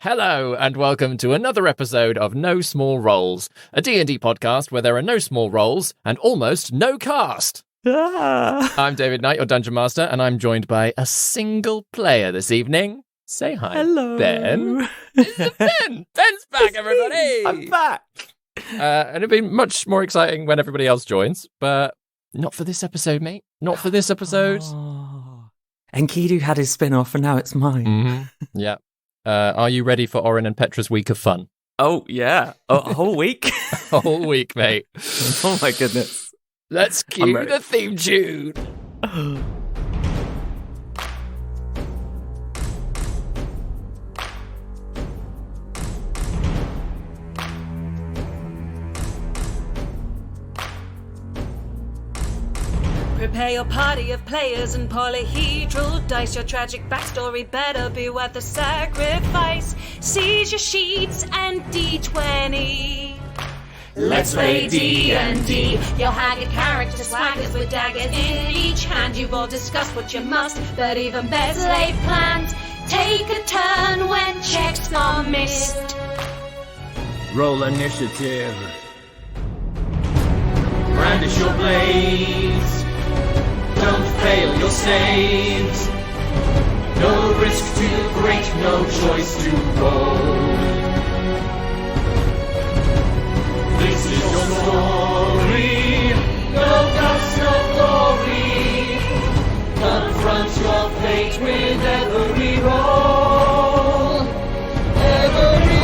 Hello, and welcome to another episode of No Small Roles, a D&D podcast where there are no small roles and almost no cast. I'm David Knight, your Dungeon Master, and I'm joined by a single player this evening. Say hi, Hello. Ben. It's Ben! Ben's back, everybody! I'm back! And it'll be much more exciting when everybody else joins, but not for this episode, mate. Not for this episode. Oh. Enkidu had his spin-off and now it's mine. Mm-hmm. Yeah. Are you ready for Orin and Petra's week of fun? Oh, yeah. A whole week? A whole week, mate. Oh, my goodness. Let's cue the theme tune. Prepare your party of players and polyhedral dice. Your tragic backstory better be worth the sacrifice. Seize your sheets and D20. Let's play D&D. Your haggard character swaggers with daggers in each hand. You've all discussed what you must, but even better laid plans. Take a turn when checks are missed. Roll initiative. Brandish your blades. Don't fail your saves. No risk too great, no choice to roll. This is your story. No guts, no glory. Confront your fate with every roll. Every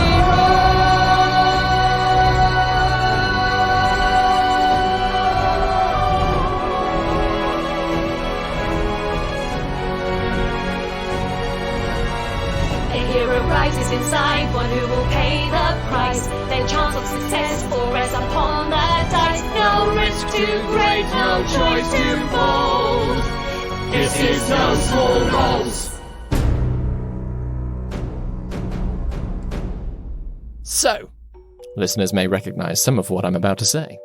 rises inside, one who will pay the price. Their chance of success or rest upon the dice. No risk too great, no choice too bold. This is No Small Roles. So, listeners may recognize some of what I'm about to say.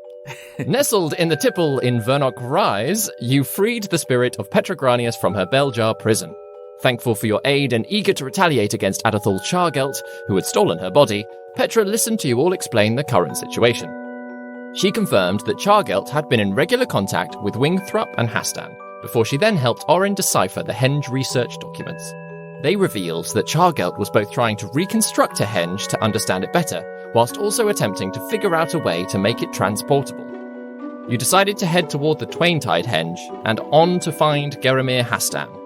Nestled in the tipple in Vernock Rise, you freed the spirit of Petra Granius from her bell jar prison. Thankful for your aid and eager to retaliate against Adathul Chargelt, who had stolen her body, Petra listened to you all explain the current situation. She confirmed that Chargelt had been in regular contact with Wingthrup and Hastan, before she then helped Orin decipher the Henge research documents. They revealed that Chargelt was both trying to reconstruct a Henge to understand it better, whilst also attempting to figure out a way to make it transportable. You decided to head toward the Twaintide Henge, and on to find Geramir Hastan,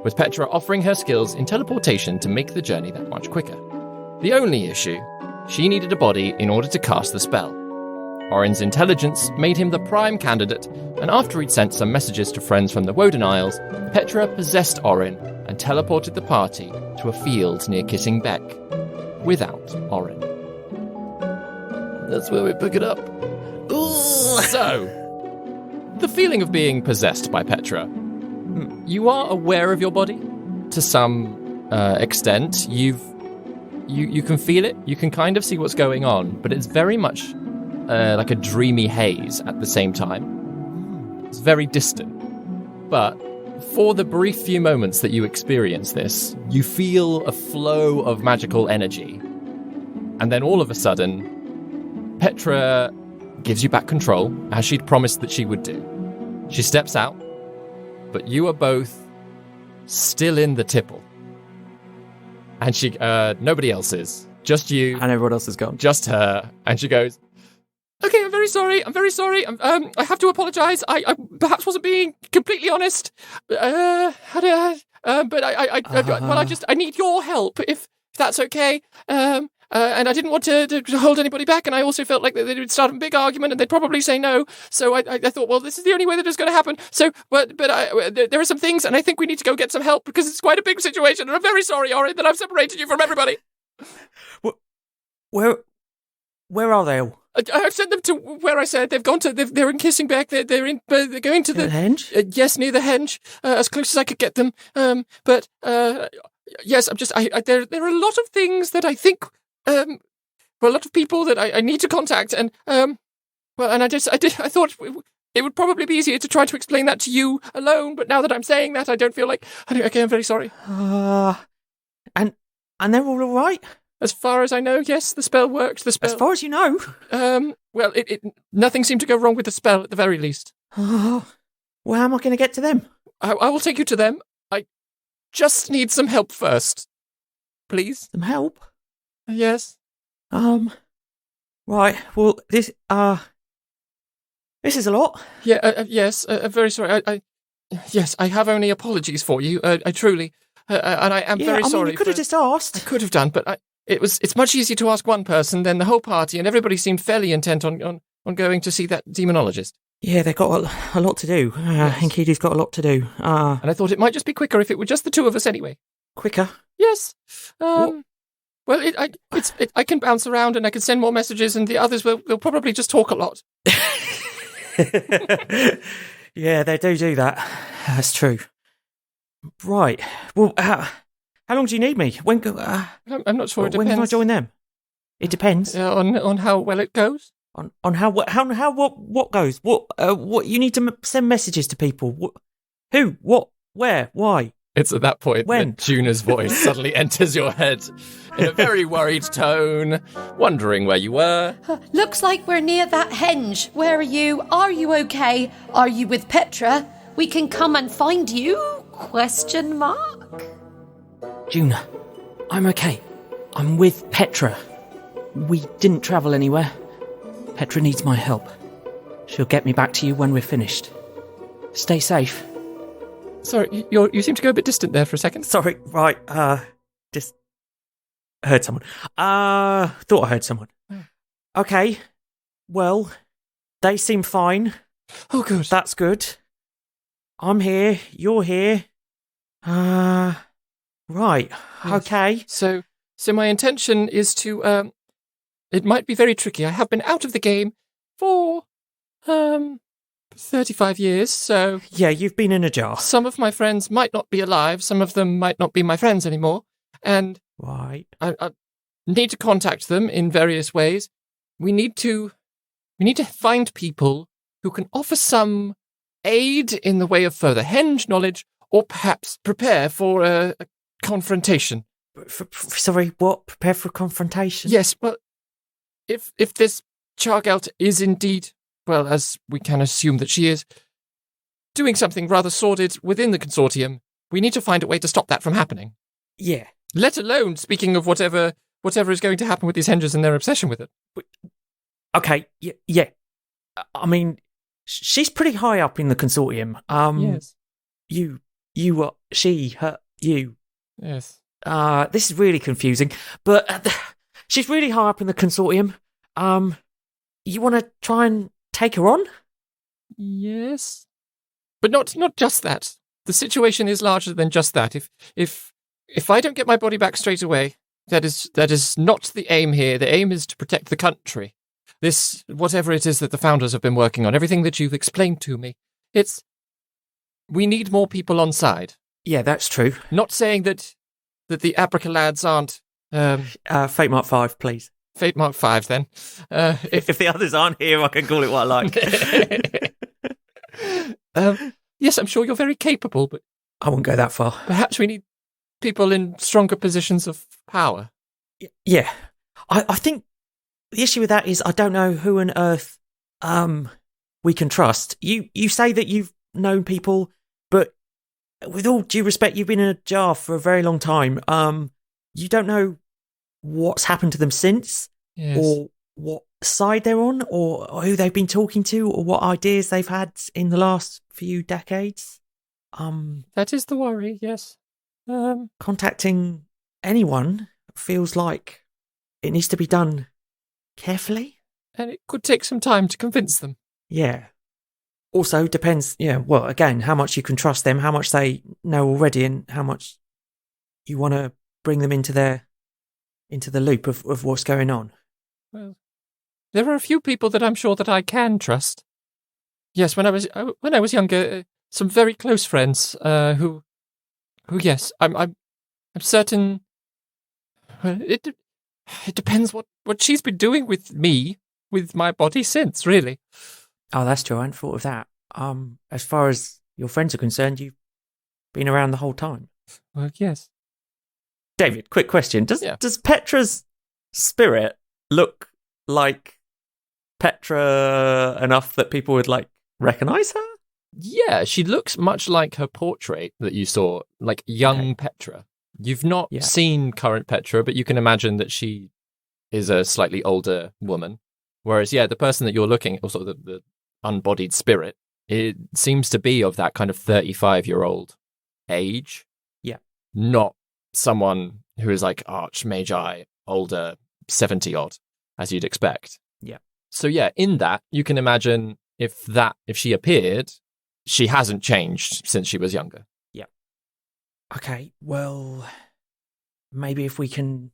with Petra offering her skills in teleportation to make the journey that much quicker. The only issue, she needed a body in order to cast the spell. Orin's intelligence made him the prime candidate, and after he'd sent some messages to friends from the Woden Isles, Petra possessed Orin and teleported the party to a field near Kissing Beck, without Orin. That's where we pick it up. So, the feeling of being possessed by Petra. You are aware of your body to some extent. You can feel it. You can kind of see what's going on, but it's very much like a dreamy haze at the same time. It's very distant. But for the brief few moments that you experience this, you feel a flow of magical energy. And then all of a sudden, Petra gives you back control, as she'd promised that she would do. She steps out, but you are both still in the tipple. And she, nobody else is. Just you. And everyone else is gone. Just her. And she goes, okay, I'm very sorry. I have to apologize. I perhaps wasn't being completely honest. But I need your help, if that's okay. And I didn't want to hold anybody back, and I also felt like they would start a big argument, and they'd probably say no. So I thought, well, this is the only way that it's going to happen. So, there are some things, and I think we need to go get some help, because it's quite a big situation, and I'm very sorry, Orin, that I've separated you from everybody. Where are they all? I've sent them to where I said. They've gone to. They're in Kissing Beck. They're going to the Henge. Yes, near the Henge, as close as I could get them. Yes, I'm just. There are a lot of things that I think. For a lot of people that I need to contact, and I thought it would probably be easier to try to explain that to you alone, but now that I'm saying that, I don't feel like, okay, I'm very sorry. And they're all right? As far as I know, yes, the spell worked. The spell. As far as you know. Well, nothing seemed to go wrong with the spell at the very least. Oh, well, how am I going to get to them? I will take you to them. I just need some help first. Please? Some help? Yes. Right, well, this is a lot. Yeah, yes, very sorry. Yes, I have only apologies for you. I truly, and I am very sorry. You could have just asked. I could have done, but it's much easier to ask one person than the whole party, and everybody seemed fairly intent on going to see that demonologist. Yeah, they've got a lot to do. Yes. Enkidu's got a lot to do. And I thought it might just be quicker if it were just the two of us anyway. Quicker? Yes. Well, I can bounce around and I can send more messages, and the others will probably just talk a lot. Yeah, they do that. That's true. Right. Well, how long do you need me? When? I'm not sure. It when depends. can I join them? It depends. On how well it goes. On how what goes? What you need to send messages to people? Who? What? Where? Why? It's at that point When? that Juna's voice suddenly enters your head in a very worried tone, wondering where you were. Looks like we're near that henge. Where are you? Are you okay? Are you with Petra? We can come and find you? Question mark? Juna, I'm okay. I'm with Petra. We didn't travel anywhere. Petra needs my help. She'll get me back to you when we're finished. Stay safe. Sorry, you seem to go a bit distant there for a second. Sorry, right, just heard someone. Thought I heard someone. Okay, well, they seem fine. Oh, good. That's good. I'm here, you're here. Right, Yes. okay. So my intention is to, it might be very tricky. I have been out of the game for, 35 years, so... Yeah, you've been in a jar. Some of my friends might not be alive, some of them might not be my friends anymore, and... Right. I need to contact them in various ways. We need to find people who can offer some aid in the way of further henge knowledge, or perhaps prepare for a confrontation. Sorry, what? Prepare for a confrontation? Yes, well, if this Chargelt is indeed, well, as we can assume that she is, doing something rather sordid within the consortium, we need to find a way to stop that from happening. Yeah. Let alone, speaking of whatever is going to happen with these henges and their obsession with it. Okay, yeah. I mean, she's pretty high up in the consortium. Yes. She, her, you. Yes. This is really confusing, but she's really high up in the consortium. You want to try and take her on? Yes. But not just that. The situation is larger than just that. If I don't get my body back straight away, that is not the aim here. The aim is to protect the country. This, whatever it is that the founders have been working on, everything that you've explained to me, we need more people on side. Yeah, that's true. Not saying that the Aprica lads aren't... Fate Mark 5, please. Fate Mark 5, then. If the others aren't here, I can call it what I like. Yes, I'm sure you're very capable, but... I won't go that far. Perhaps we need people in stronger positions of power. Yeah. I think the issue with that is I don't know who on earth we can trust. You say that you've known people, but with all due respect, you've been in a jar for a very long time. You don't know what's happened to them since, Yes. or what side they're on, or who they've been talking to, or what ideas they've had in the last few decades. That is the worry, yes. Contacting anyone feels like it needs to be done carefully. And it could take some time to convince them. Yeah. Also depends, well, again, how much you can trust them, how much they know already, and how much you want to bring them into the loop of what's going on. Well, there are a few people that I'm sure that I can trust. Yes, when I was younger, some very close friends who yes, I'm certain. Well, it depends what she's been doing with me, with my body since, really. Oh, that's true. I hadn't thought of that. As far as your friends are concerned, you've been around the whole time. Well, yes. David, quick question. Does Petra's spirit look like Petra enough that people would like recognize her? Yeah, she looks much like her portrait that you saw, like young Petra. You've not seen current Petra, but you can imagine that she is a slightly older woman. Whereas, the person that you're looking at, also the unbodied spirit, it seems to be of that kind of 35-year-old age. Yeah. Not someone who is like arch-magi, older, 70-odd, as you'd expect. Yeah. So, in that, you can imagine if she appeared, she hasn't changed since she was younger. Yeah. Okay, well, maybe if we can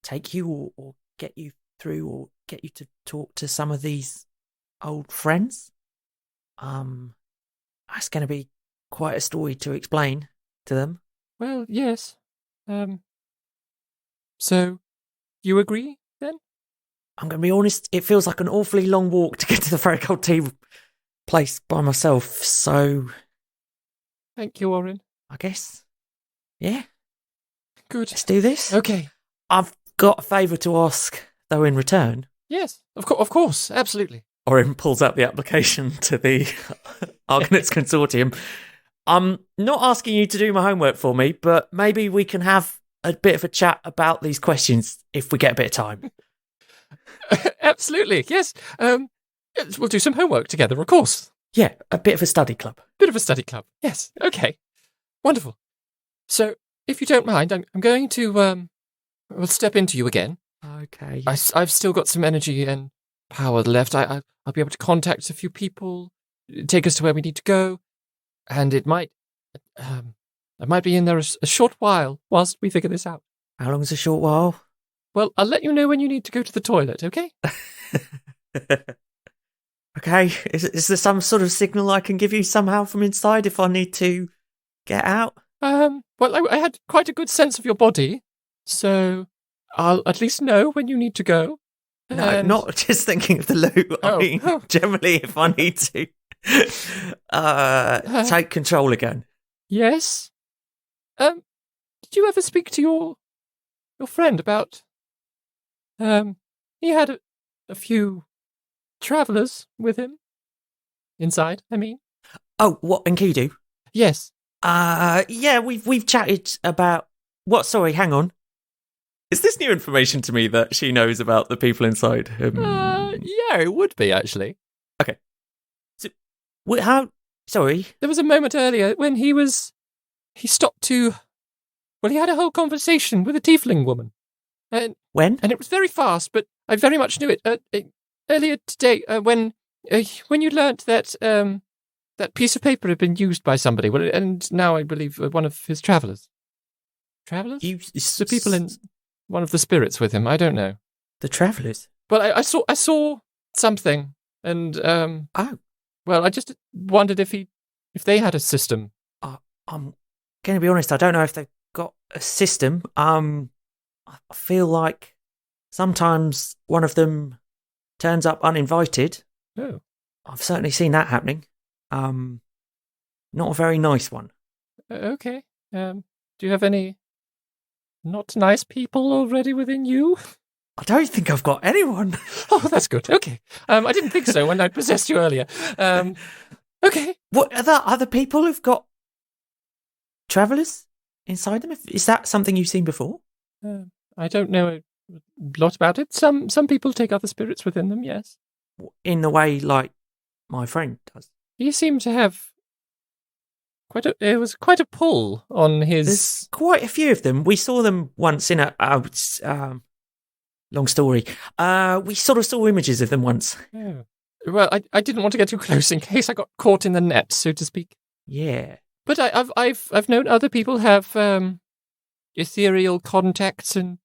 take you or get you through or get you to talk to some of these old friends. That's going to be quite a story to explain to them. Well, yes. So, you agree, then? I'm going to be honest, it feels like an awfully long walk to get to the Very Cold Tea place by myself, so... Thank you, Warren. I guess. Yeah. Good. Let's do this. Okay. I've got a favour to ask, though, in return. Yes, of course, absolutely. Orin pulls out the application to the Argonauts Consortium. I'm not asking you to do my homework for me, but maybe we can have a bit of a chat about these questions if we get a bit of time. Absolutely, yes. We'll do some homework together, of course. Yeah, a bit of a study club. Bit of a study club, yes. Okay, wonderful. So, if you don't mind, I'm going to we'll step into you again. Okay. I've still got some energy and power left. I'll be able to contact a few people, take us to where we need to go, and it might I might be in there a short while whilst we figure this out. How long's a short while? Well, I'll let you know when you need to go to the toilet, okay? Okay. Is there some sort of signal I can give you somehow from inside if I need to get out? Well, I had quite a good sense of your body, so I'll at least know when you need to go. No, not just thinking of the loo. I mean, generally, if I need to take control again. Yes. Did you ever speak to your friend about? He had a few travellers with him inside. I mean. Oh, what Enkidu? Yes. Yeah, we've chatted about what? Sorry, hang on. Is this new information to me that she knows about the people inside? Yeah, it would be actually. Okay. So, how? Sorry. There was a moment earlier when he stopped to. Well, he had a whole conversation with a tiefling woman. When? And it was very fast, but I very much knew it. Earlier today, when you learnt that that piece of paper had been used by somebody, and now I believe one of his travellers. Travellers? The people in one of the spirits with him. I don't know. The travellers. Well, I saw something, and well, I just wondered if they had a system. I'm going to be honest. I don't know if they've got a system. I feel like sometimes one of them turns up uninvited. Oh, I've certainly seen that happening. Not a very nice one. Okay. Do you have any not nice people already within you? I don't think I've got anyone. Oh, that's good. Okay. I didn't think so when I possessed you earlier. Okay. What are there other people who've got travellers inside them? Is that something you've seen before? I don't know a lot about it. Some people take other spirits within them, yes. In the way like my friend does. He seemed to have it was quite a pull on his... There's quite a few of them. We saw them once in a... long story. We sort of saw images of them once. Oh. Well, I didn't want to get too close in case I got caught in the net, so to speak. Yeah. But I've known other people have ethereal contacts and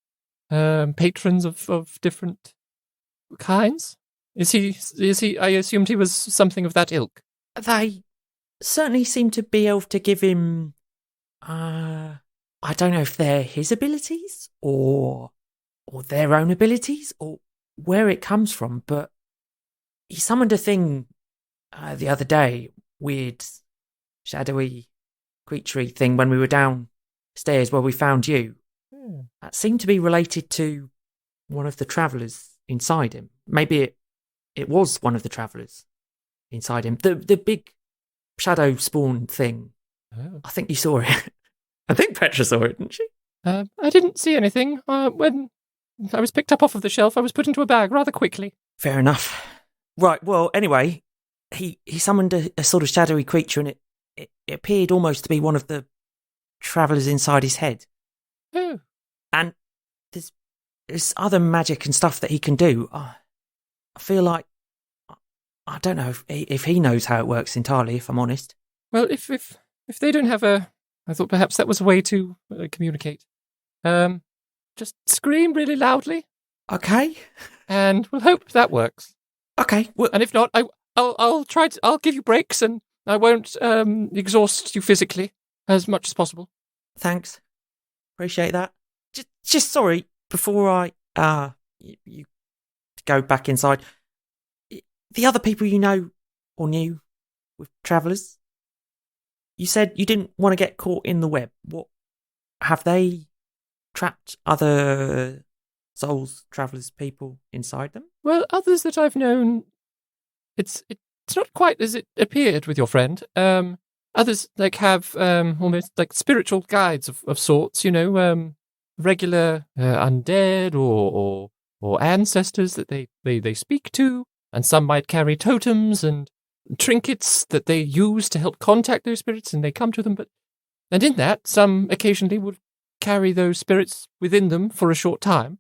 patrons of different kinds. Is he? I assumed he was something of that ilk. They certainly seem to be able to give him. I don't know if they're his abilities or their own abilities or where it comes from, but he summoned a thing the other day, weird, shadowy, creaturey thing when we were downstairs where we found you. That seemed to be related to one of the travellers inside him. Maybe it was one of the travellers inside him. The big shadow spawn thing. Oh. I think you saw it. I think Petra saw it, didn't she? I didn't see anything. When I was picked up off of the shelf, I was put into a bag rather quickly. Fair enough. Right, well, anyway, he summoned a sort of shadowy creature, and it appeared almost to be one of the travellers inside his head. Oh. And there's other magic and stuff that he can do. I feel like I don't know if he knows how it works entirely, if I'm honest. Well, if they don't have I thought perhaps that was a way to communicate. Just scream really loudly, Okay. and we'll hope that works. Okay. Well, And if not, I'll give you breaks, and I won't exhaust you physically as much as possible. thanks. Appreciate that. Just sorry, before I you go back inside. The other people you know or knew with travellers, you said you didn't want to get caught in the web. What have they trapped other souls, travellers, people inside them? Well, others that I've known, it's not quite as it appeared with your friend. Others have almost like spiritual guides of sorts, regular undead or ancestors that they speak to, and some might carry totems and trinkets that they use to help contact those spirits, and they come to them. And in that, some occasionally would carry those spirits within them for a short time.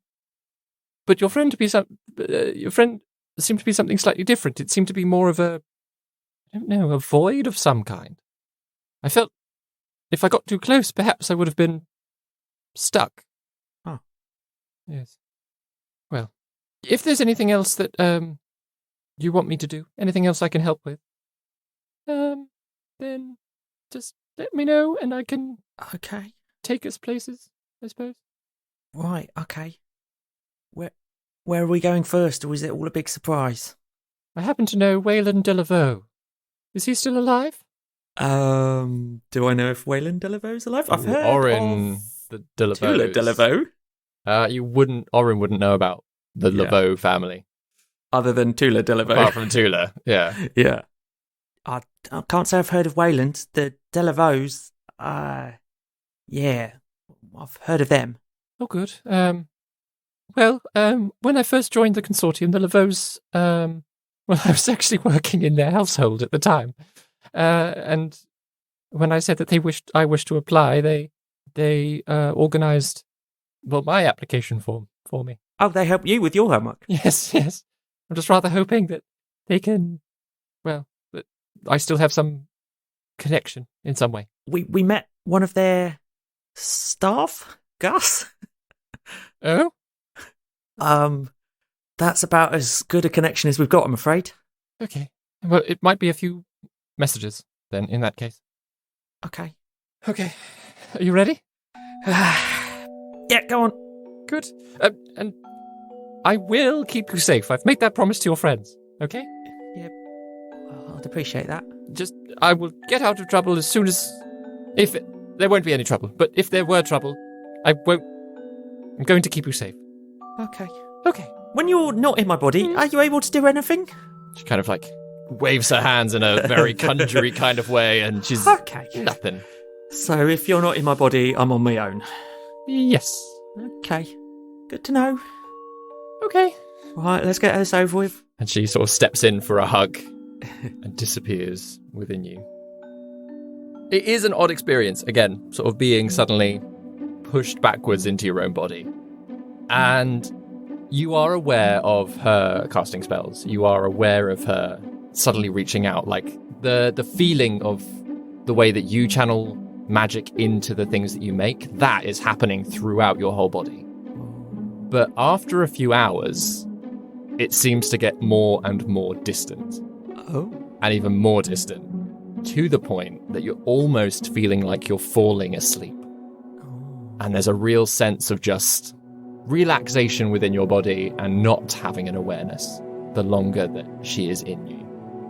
But your friend seemed to be something slightly different. It seemed to be more of a void of some kind. I felt if I got too close, perhaps I would have been stuck. Oh. Yes. Well, if there's anything else that you want me to do, anything else I can help with, then just let me know, and I can take us places, I suppose. Right, okay. Where are we going first, or is it all a big surprise? I happen to know Wayland Delaveau. Is he still alive? Do I know if Wayland Delaveau's alive? I've heard Orin of the Delaveau. Tula Delaveau. Orin wouldn't know about the Laveau family. Other than Tula Delaveau. Apart from Tula, yeah. Yeah. I can't say I've heard of Wayland. The Delavoes, yeah, I've heard of them. Oh, good. When I first joined the consortium, the Laveaus, I was actually working in their household at the time. And when I said that I wished to apply, they organised, my application form for me. Oh, they help you with your homework? Yes. I'm just rather hoping that they can, that I still have some connection in some way. We met one of their staff, Gus. Oh? That's about as good a connection as we've got, I'm afraid. Okay. Well, it might be a few messages, then, in that case. Okay. Okay. Are you ready? Yeah, go on. Good. And I will keep you safe. I've made that promise to your friends, okay? Yeah, I'd appreciate that. I will get out of trouble as soon as... there won't be any trouble, but if there were trouble, I'm going to keep you safe. Okay. Okay. When you're not in my body, are you able to do anything? She kind of waves her hands in a very conjury kind of way, and she's nothing. So if you're not in my body, I'm on my own. Yes. Okay. Good to know. Okay. Right, let's get this over with. And she sort of steps in for a hug and disappears within you. It is an odd experience, again, sort of being suddenly pushed backwards into your own body. And you are aware of her casting spells. You are aware of her suddenly reaching out. The feeling of the way that you channel magic into the things that you make, that is happening throughout your whole body. But after a few hours, it seems to get more and more distant. Oh. And even more distant, to the point that you're almost feeling like you're falling asleep. Oh. And there's a real sense of just relaxation within your body and not having an awareness the longer that she is in you.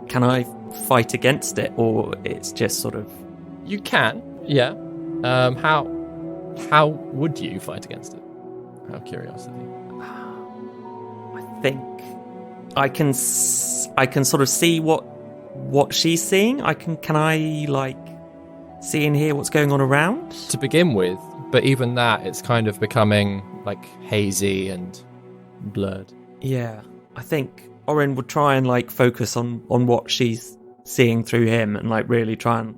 Can I fight against it, or it's just sort of... You can, yeah. How would you fight against it? Out of curiosity. think I can sort of see what she's seeing. Can I like see and hear what's going on around? To begin with, but even that, it's kind of becoming like hazy and blurred. Yeah, I think Oren would try and like focus on what she's seeing through him, and like really try and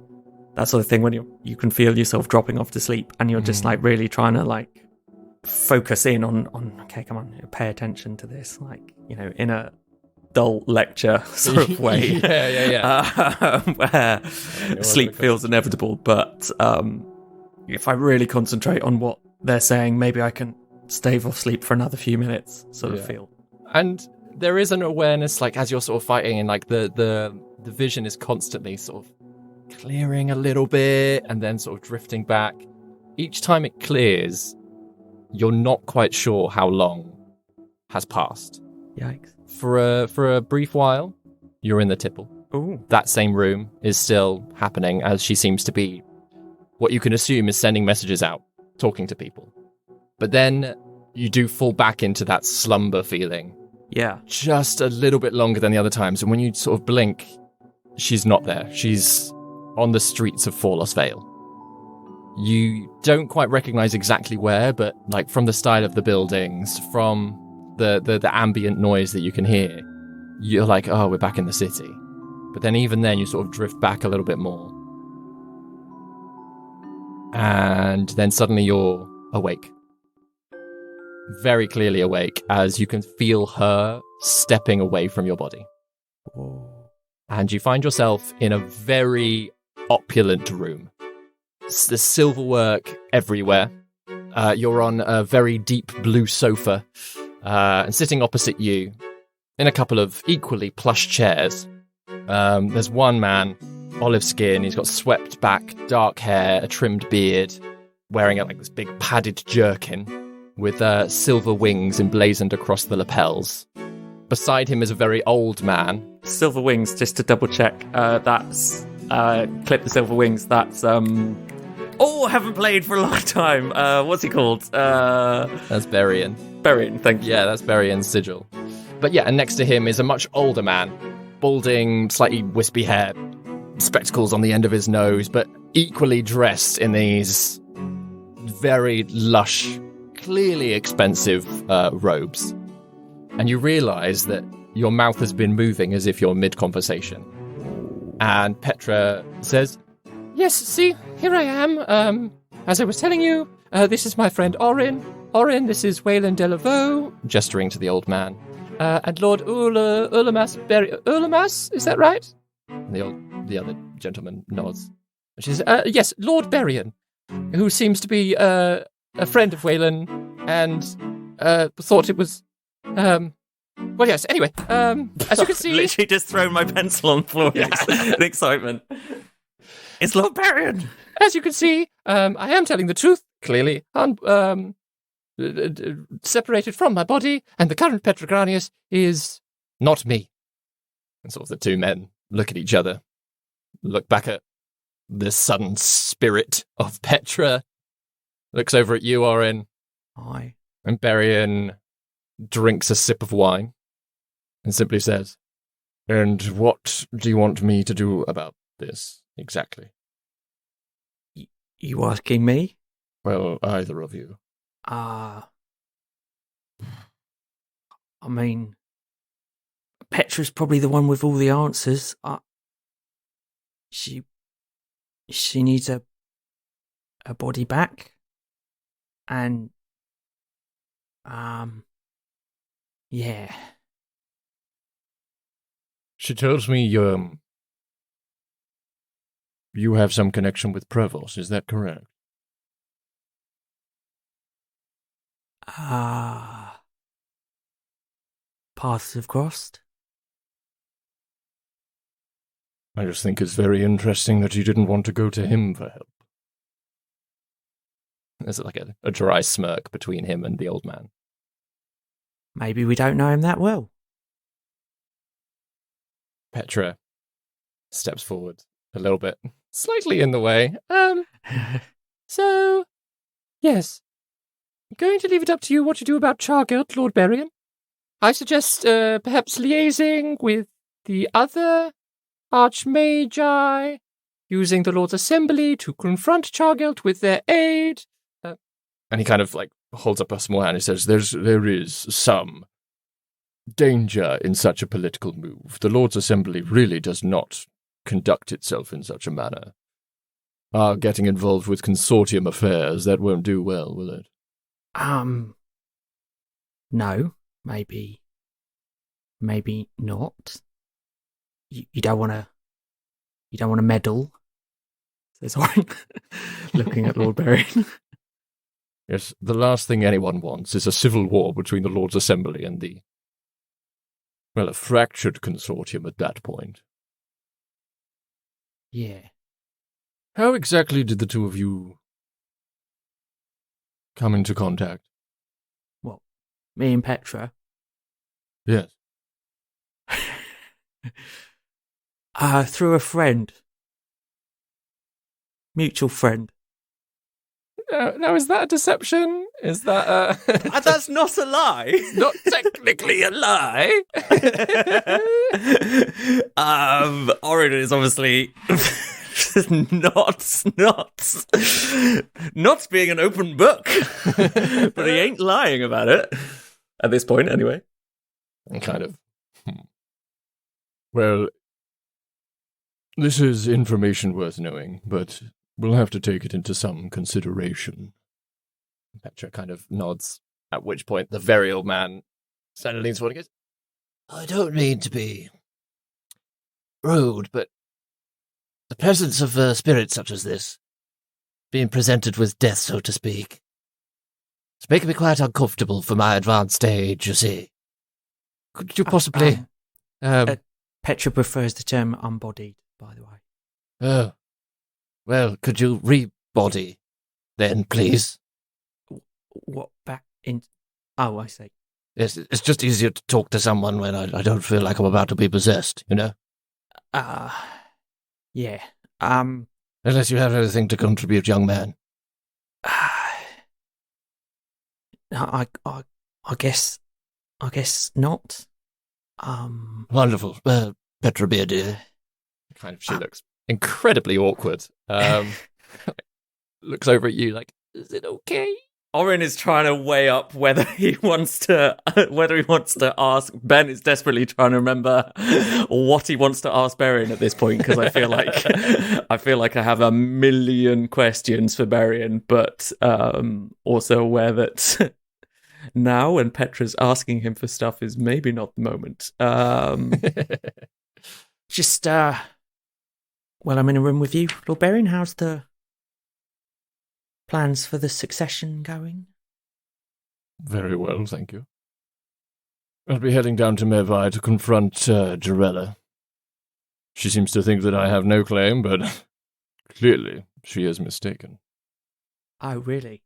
that sort of thing when you can feel yourself dropping off to sleep, and you're just like really trying to like focus in on okay, come on, pay attention to this, like, you know, in a dull lecture sort of way. Where sleep feels inevitable, but if I really concentrate on what they're saying, maybe I can stave off sleep for another few minutes, sort of feel. And there is an awareness, like, as you're sort of fighting, and like the vision is constantly sort of clearing a little bit and then sort of drifting back. Each time it clears, you're not quite sure how long has passed. Yikes. For a brief while, you're in the tipple. Ooh. That same room is still happening, as she seems to be what you can assume is sending messages out, talking to people. But then you do fall back into that slumber feeling. Yeah. Just a little bit longer than the other times. And when you sort of blink, she's not there. She's on the streets of Forlos Vale. You don't quite recognize exactly where, but like from the style of the buildings, from the ambient noise that you can hear, you're like, oh, we're back in the city. But then even then, you sort of drift back a little bit more. And then suddenly you're awake. Very clearly awake, as you can feel her stepping away from your body. Whoa. And you find yourself in a very opulent room. There's silverwork everywhere. You're on a very deep blue sofa. And sitting opposite you, in a couple of equally plush chairs, there's one man, olive skin, he's got swept back, dark hair, a trimmed beard, wearing like this big padded jerkin with silver wings emblazoned across the lapels. Beside him is a very old man. Silver wings, just to double check, that's Clip the Silver Wings, that's I haven't played for a long time. What's he called? That's Berian. Berian, thank you. Yeah, that's Berian's sigil. But yeah, and next to him is a much older man, balding, slightly wispy hair, spectacles on the end of his nose, but equally dressed in these very lush, clearly expensive robes. And you realize that your mouth has been moving as if you're mid-conversation. And Petra says, "Yes, see, here I am. As I was telling you, this is my friend Orin. Orin, this is Waylon Delavaux," gesturing to the old man. "And Lord Ulamas Ulamas, is that right?" And the other gentleman nods. She says, "Yes, Lord Berian, who seems to be a friend of Waylon, and thought it was well, yes. Anyway, as you can see, literally just thrown my pencil on the floor in excitement. It's Lord Berian. As you can see, I am telling the truth. Clearly, separated from my body, and the current Petrogranius is not me." And sort of the two men look at each other, look back at the sudden spirit of Petra, looks over at you, Orin. Hi. And Berian drinks a sip of wine and simply says, "And what do you want me to do about this, exactly?" You asking me? Well, either of you. I mean, Petra's probably the one with all the answers. She needs her body back, and yeah. She tells me you have some connection with Prevost, is that correct? Paths have crossed. I just think it's very interesting that you didn't want to go to him for help. There's like a dry smirk between him and the old man. Maybe we don't know him that well. Petra steps forward a little bit, slightly in the way. So, yes. I'm going to leave it up to you what you do about Chargelt, Lord Berian. I suggest perhaps liaising with the other Archmagi, using the Lord's Assembly to confront Chargelt with their aid. And he kind of holds up a small hand and says, there is some danger in such a political move. The Lord's Assembly really does not conduct itself in such a manner. Getting involved with consortium affairs, that won't do well, will it? No, maybe not. You don't want to meddle. Says Orin, looking at Lord Berrien. Yes, the last thing anyone wants is a civil war between the Lord's Assembly and a fractured consortium at that point. Yeah. How exactly did the two of you come into contact? Well, me and Petra. Yes. Through a friend. Mutual friend. Now, is that a deception? Is that That's not a lie. not technically a lie? Orin is obviously not being an open book, but he ain't lying about it at this point, anyway. Kind of. Well, this is information worth knowing, but we'll have to take it into some consideration. Petra kind of nods, at which point the very old man suddenly leans forward and goes, I don't mean to be rude, but the presence of a spirit such as this, being presented with death, so to speak, it's making me quite uncomfortable for my advanced age, you see. Could you possibly... Petra prefers the term unbodied, by the way. Oh. Well, could you rebody, then, please? What, back in... Oh, I see. Yes, it's just easier to talk to someone when I don't feel like I'm about to be possessed, you know? Yeah. Unless you have anything to contribute, young man. I guess not. Wonderful. Petra, dear. She looks incredibly awkward. Looks over at you like, is it okay? Orin is trying to weigh up whether he wants to ask. Ben is desperately trying to remember what he wants to ask Berrien at this point, because I feel like I have a million questions for Berrien, but also aware that now when Petra's asking him for stuff is maybe not the moment. Well, I'm in a room with you, Lord Berrien. How's the plans for the succession going? Very well, thank you. I'll be heading down to Mervi to confront Jarella. She seems to think that I have no claim, but clearly she is mistaken. Oh, really?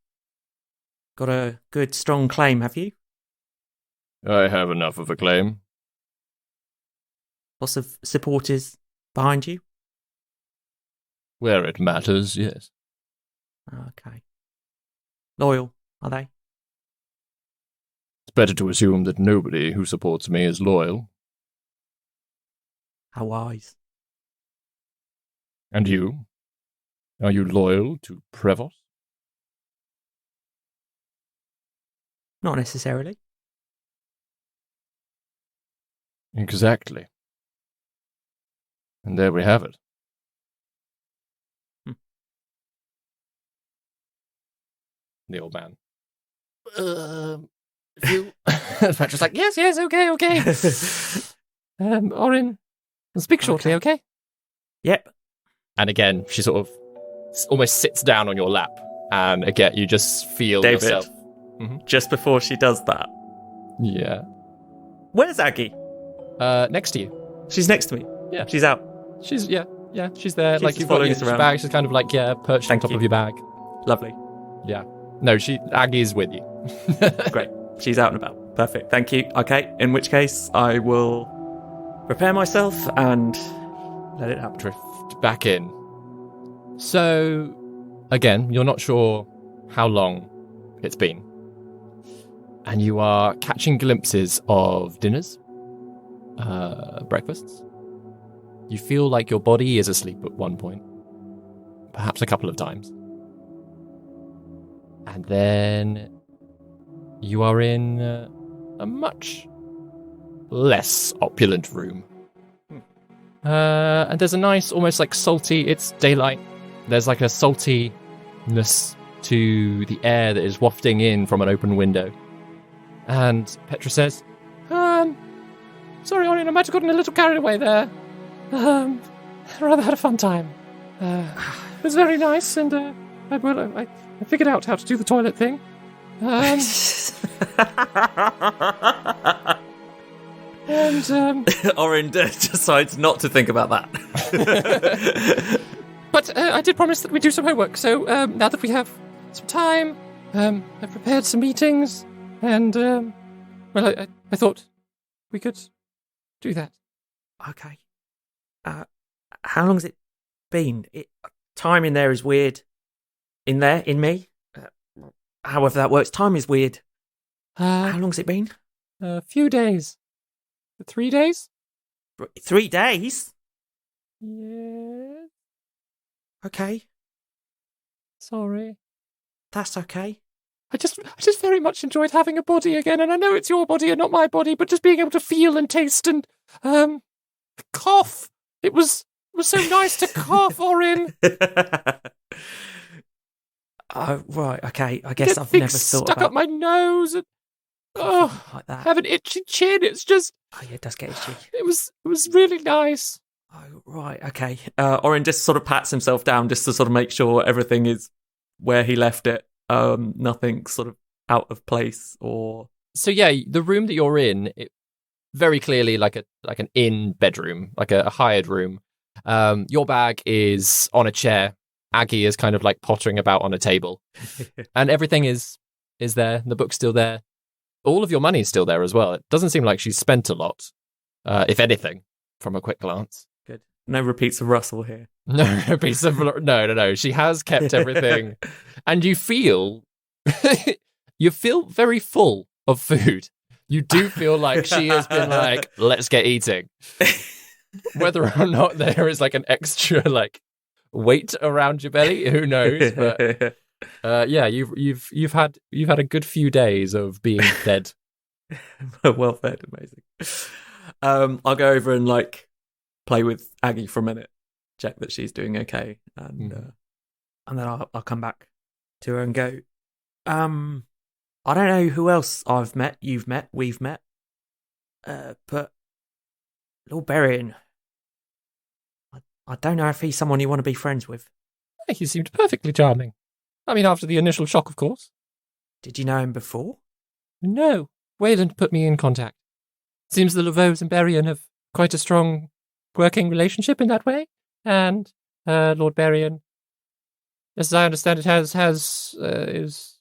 Got a good, strong claim, have you? I have enough of a claim. Lots of supporters behind you? Where it matters, yes. Okay. Loyal, are they? It's better to assume that nobody who supports me is loyal. How wise. And you? Are you loyal to Prevost? Not necessarily. Exactly. And there we have it. The old man. You... Petra's like, yes, okay. Orin, I'll speak shortly, okay? Yep. And again, she sort of almost sits down on your lap. And again, you just feel David, yourself. Just before she does that. Yeah. Where's Aggie? Next to you. She's next to me. Yeah. She's out. She's there. She's like just you've got following your us around. bag. She's kind of like, perched on Thank top you. of your bag. Lovely. Yeah. No, Aggie's with you. Great. She's out and about. Perfect. Thank you. Okay. In which case, I will prepare myself and let it happen. Drift back in. So, again, you're not sure how long it's been. and you are catching glimpses of dinners, breakfasts. You feel like your body is asleep at one point, perhaps a couple of times. And then you are in a much less opulent room. And there's a nice, almost like salty, it's daylight. There's like a saltiness to the air that is wafting in from an open window. And Petra says, sorry, Orion, I might have gotten a little carried away there. I rather had a fun time. It was very nice, and I figured out how to do the toilet thing. And Orin decides not to think about that. But I did promise that we'd do some homework, so now that we have some time, I've prepared some meetings, and, I thought we could do that. Okay. How long has it been? Time in there is weird. In me. However that works, time is weird. How long's it been? A few days. 3 days? 3 days? Yeah. Okay. Sorry. That's okay. I just very much enjoyed having a body again, and I know it's your body and not my body, but just being able to feel and taste and cough. It was so nice to cough, Orin. Oh, right, okay. I guess Get I've never things thought stuck about up my nose. And, like that. have an itchy chin. It's just. Oh, yeah, it does get itchy. It was really nice. Oh, right, okay. Orin just sort of pats himself down just to sort of make sure everything is where he left it. Nothing sort of out of place or. So yeah, the room that you're in, very clearly like an inn bedroom, like a hired room. Your bag is on a chair. Aggie is kind of like pottering about on a table, and everything is there. The book's still there. All of your money's still there as well. It doesn't seem like she's spent a lot, if anything, from a quick glance. Good. No repeats of Russell here. No repeats of no. She has kept everything, and you feel very full of food. You do feel like she has been like, let's get eating. Whether or not there is like an extra like weight around your belly, who knows? But yeah, you've had a good few days of being fed. Well fed, amazing. I'll go over and like play with Aggie for a minute, check that she's doing okay, and then I'll come back to her and go. I don't know who else I've met, you've met, we've met, but Lord Berrien, I don't know if he's someone you want to be friends with. He seemed perfectly charming. I mean, after the initial shock, of course. Did you know him before? No. Wayland put me in contact. Seems the Laveaus and Berrien have quite a strong working relationship in that way. And Lord Berrien, as I understand it, is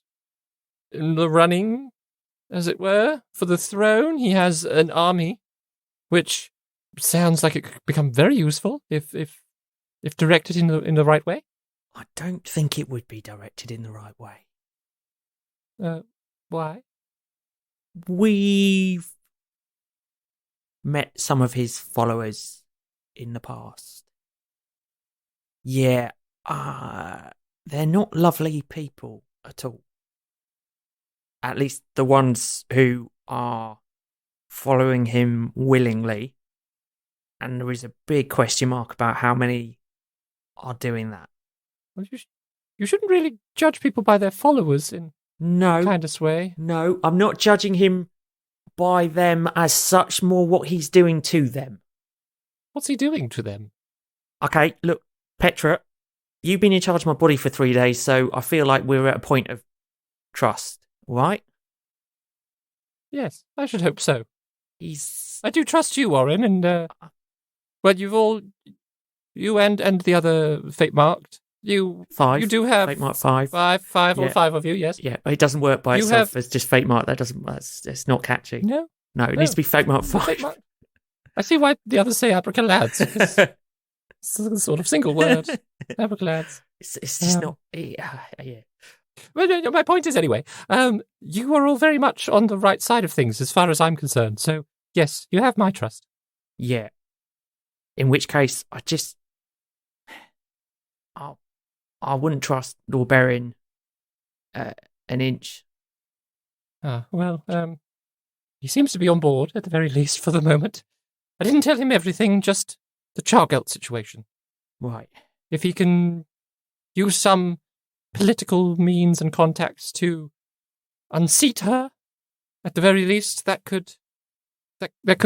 in the running, as it were, for the throne. He has an army, which sounds like it could become very useful if directed in the right way. I don't think it would be directed in the right way. Why? We've met some of his followers in the past. Yeah, they're not lovely people at all. At least the ones who are following him willingly. And there is a big question mark about how many are doing that. Well, you shouldn't really judge people by their followers in no kind of way. No, I'm not judging him by them as such, more what he's doing to them. What's he doing to them? Okay, look, Petra, you've been in charge of my body for 3 days, so I feel like we're at a point of trust, right? Yes, I should hope so. He's... I do trust you, Warren, and, well, you and the other fate marked. Five. You do have Fate Mark 5. Five, yeah. All 5 of you, yes. Yeah, it doesn't work by itself. It's just Fate Mark. It's not catchy. No, it needs to be Fate Mark 5. Fate Mark. I see why the others say abracalads. It's a sort of single word. Abracalads. It's just not. Yeah. Well, no, my point is, anyway, you are all very much on the right side of things as far as I'm concerned. So, yes, you have my trust. Yeah. In which case, I wouldn't trust Lord Berrin an inch. Well, he seems to be on board, at the very least, for the moment. I didn't tell him everything, just the Chargelt situation. Right. If he can use some political means and contacts to unseat her, at the very least, that could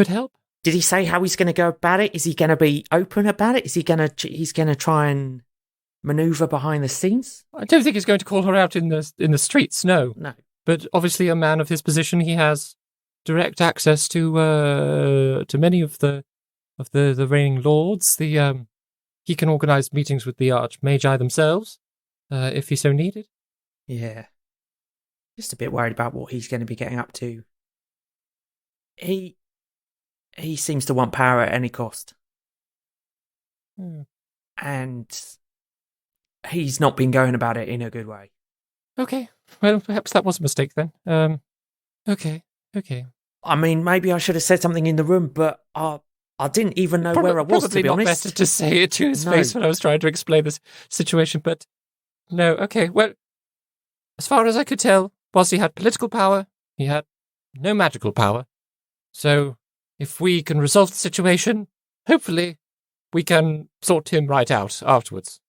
help. Did he say how he's going to go about it? Is he going to be open about it? Is he's going to try and maneuver behind the scenes? I don't think he's going to call her out in the streets, no. No. But obviously, a man of his position, he has direct access to many of the reigning lords. He can organise meetings with the Archmagi themselves, if he so needed. Yeah. Just a bit worried about what he's going to be getting up to. He seems to want power at any cost. And he's not been going about it in a good way. Okay. Well, perhaps that was a mistake then. Okay. I mean, maybe I should have said something in the room, but I didn't even know where I was, to be honest. Better to say it to his face when I was trying to explain this situation, but no, okay. Well, as far as I could tell, whilst he had political power, he had no magical power. So, if we can resolve the situation, hopefully we can sort him right out afterwards,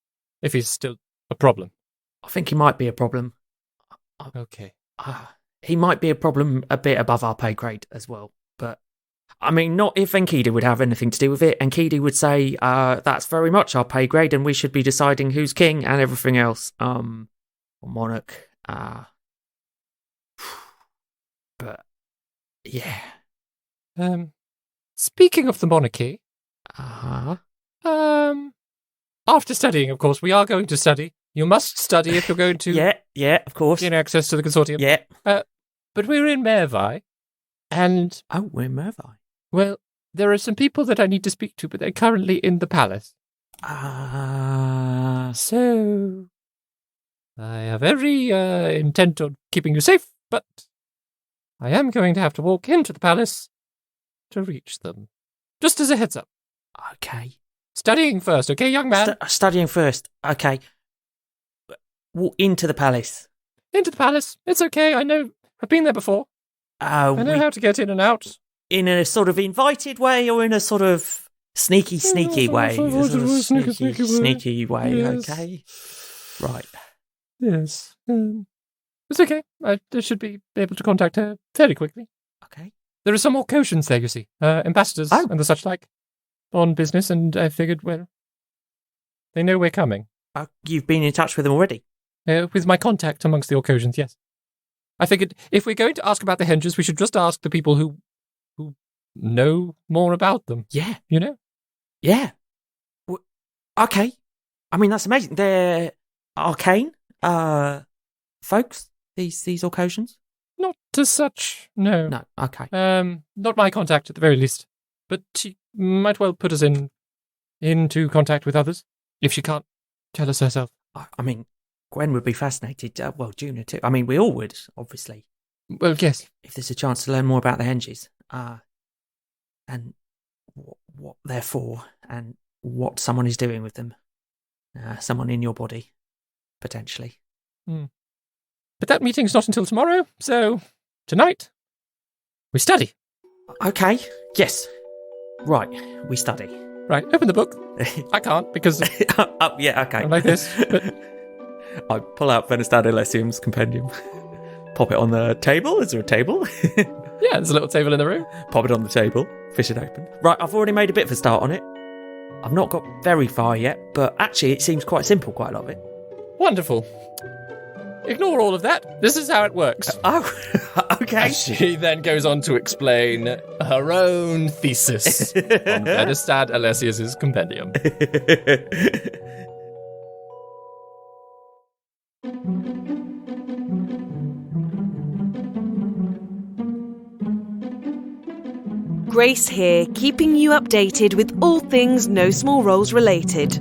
if he's still a problem. I think he might be a problem. Okay. He might be a problem a bit above our pay grade as well. But, I mean, not if Enkidu would have anything to do with it. Enkidu would say, that's very much our pay grade and we should be deciding who's king and everything else. Or monarch. But, yeah. Speaking of the monarchy. After studying, of course, we are going to study. You must study if you're going to... yeah, of course. Gain access to the consortium. Yeah. But we're in Mervi, and... Oh, we're in Mervi. Well, there are some people that I need to speak to, but they're currently in the palace. So... I have every intent on keeping you safe, but I am going to have to walk into the palace to reach them. Just as a heads up. Okay. Studying first, okay, young man? Studying first, okay. Walk into the palace. Into the palace. It's okay, I know. I've been there before. I know how to get in and out. In a sort of invited way or in a sort of sneaky way? Sneaky way, yes. Okay. Right. Yes. It's okay. I should be able to contact her fairly quickly. Okay. There are some more Koshans there, you see. Ambassadors and the such like. On business, and I figured, well, they know we're coming. You've been in touch with them already? With my contact amongst the Orcosians, yes. I figured if we're going to ask about the henges, we should just ask the people who know more about them. Yeah. You know? Yeah. Okay. I mean, that's amazing. They're arcane folks, these Orcosians? Not as such, no. No, okay. Not my contact at the very least. But she might well put us into contact with others, if she can't tell us herself. I mean, Gwen would be fascinated. Well, Juna too. I mean, we all would, obviously. Well, yes. If there's a chance to learn more about the henges, and what they're for, and what someone is doing with them. Someone in your body, potentially. But that meeting's not until tomorrow, so tonight, we study. Okay, yes. Right, we study. Right, open the book. I can't, because... yeah, okay. I'm like this, but... I pull out Venestad Elysium's compendium. Pop it on the table. Is there a table? Yeah, there's a little table in the room. Pop it on the table. Fish it open. Right, I've already made a bit of a start on it. I've not got very far yet, but actually it seems quite simple, quite a lot of it. Wonderful. Ignore all of that. This is how it works. Okay. She then goes on to explain her own thesis on Venestad Alessius's compendium. Grace here, keeping you updated with all things No Small Roles related.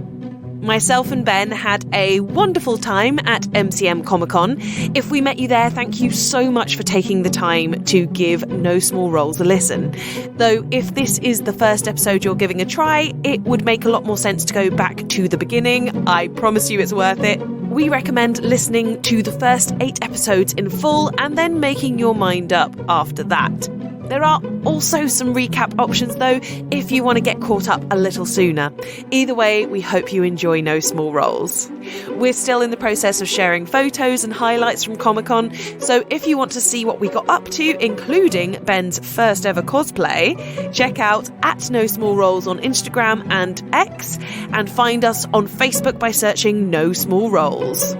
Myself and Ben had a wonderful time at MCM Comic Con. If we met you there, thank you so much for taking the time to give No Small Roles a listen. Though if this is the first episode you're giving a try, it would make a lot more sense to go back to the beginning. I promise you it's worth it. We recommend listening to the first 8 episodes in full and then making your mind up after that. There are also some recap options though, if you want to get caught up a little sooner. Either way, we hope you enjoy No Small Roles. We're still in the process of sharing photos and highlights from Comic-Con, so if you want to see what we got up to, including Ben's first ever cosplay, check out @NoSmallRoles on Instagram and X, and find us on Facebook by searching No Small Roles.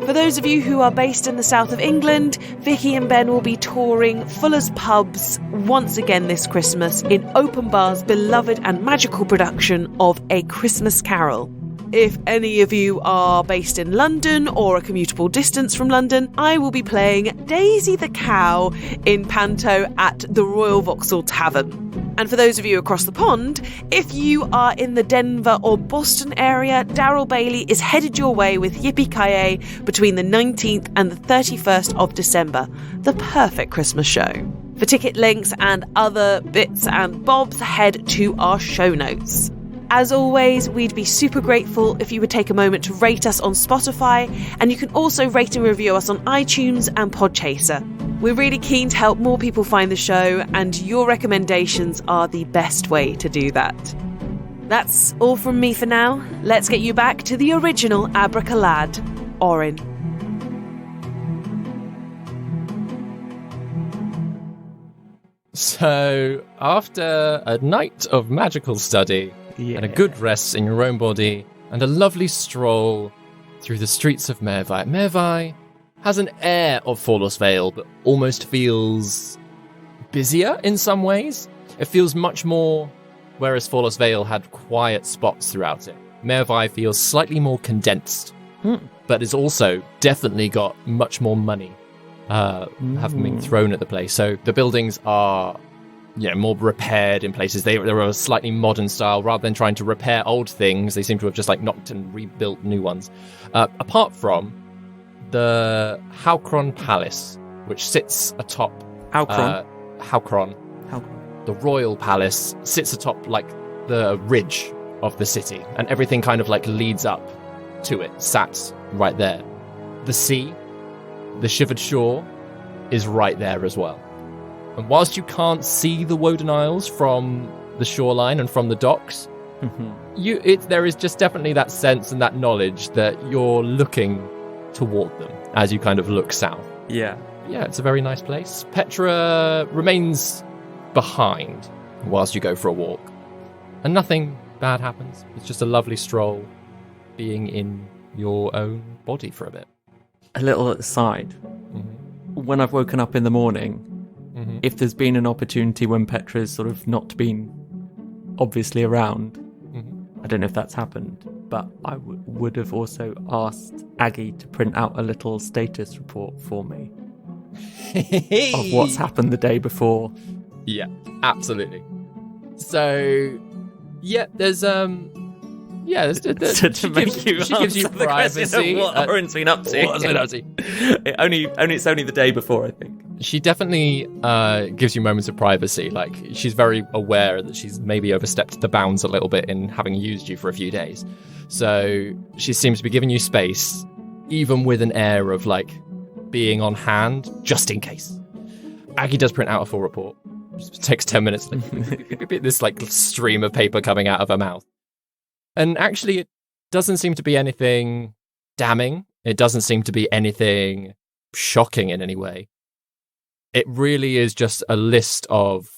For those of you who are based in the south of England, Vicky and Ben will be touring Fuller's Pubs once again this Christmas in Open Bar's beloved and magical production of A Christmas Carol. If any of you are based in London or a commutable distance from London, I will be playing Daisy the Cow in Panto at the Royal Vauxhall Tavern. And for those of you across the pond, if you are in the Denver or Boston area, Daryl Bailey is headed your way with Yippee-Ki-Yay between the 19th and the 31st of December. The perfect Christmas show. For ticket links and other bits and bobs, head to our show notes. As always, we'd be super grateful if you would take a moment to rate us on Spotify, and you can also rate and review us on iTunes and Podchaser. We're really keen to help more people find the show, and your recommendations are the best way to do that. That's all from me for now. Let's get you back to the original Abracalad, Orin. So, after a night of magical study, and a good rest in your own body, and a lovely stroll through the streets of Mervi. Mervi has an air of Fallows Vale, but almost feels busier in some ways. It feels much more, whereas Fallows Vale had quiet spots throughout it. Mervi feels slightly more condensed, but it's also definitely got much more money having been thrown at the place. So the buildings are more repaired in places. They're a slightly modern style. Rather than trying to repair old things, they seem to have just knocked and rebuilt new ones. Apart from the Halcron Palace, which sits atop... Halcron. The Royal Palace sits atop the ridge of the city, and everything kind of leads up to it, sat right there. The sea, the shivered shore, is right there as well. And whilst you can't see the Woden Isles from the shoreline and from the docks, there is just definitely that sense and that knowledge that you're looking toward them as you kind of look south. Yeah, it's a very nice place. Petra remains behind whilst you go for a walk. And nothing bad happens. It's just a lovely stroll, being in your own body for a bit. A little aside. When I've woken up in the morning, if there's been an opportunity when Petra's sort of not been obviously around, I don't know if that's happened, but I would have also asked Aggie to print out a little status report for me of what's happened the day before. Yeah, absolutely. So, there's to make you she gives you privacy. What Oren's been up to? What's been up to? It's only the day before, I think. She definitely gives you moments of privacy. She's very aware that she's maybe overstepped the bounds a little bit in having used you for a few days. So she seems to be giving you space, even with an air of being on hand, just in case. Aggie does print out a full report. It takes 10 minutes. This stream of paper coming out of her mouth. And actually, it doesn't seem to be anything damning. It doesn't seem to be anything shocking in any way. It really is just a list of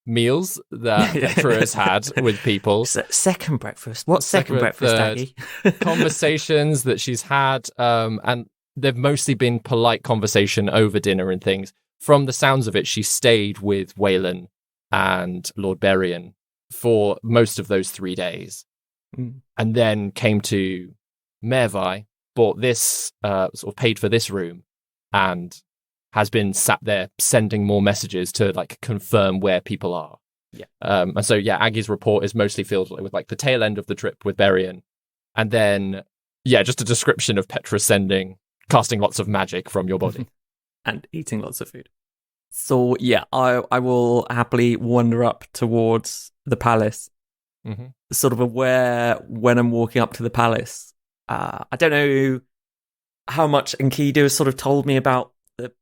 meals that Petra has had with people. Second breakfast. What's second breakfast, Aggie? Conversations that she's had, and they've mostly been polite conversation over dinner and things. From the sounds of it, she stayed with Waylon and Lord Berrien for most of those 3 days, and then came to Mervi, bought this, sort of paid for this room, and has been sat there sending more messages to confirm where people are. Yeah. And so, yeah, Aggie's report is mostly filled with like the tail end of the trip with Berrien. And then, yeah, just a description of Petra casting lots of magic from your body. And eating lots of food. So, yeah, I will happily wander up towards the palace, sort of aware when I'm walking up to the palace. I don't know how much Enkidu has sort of told me about the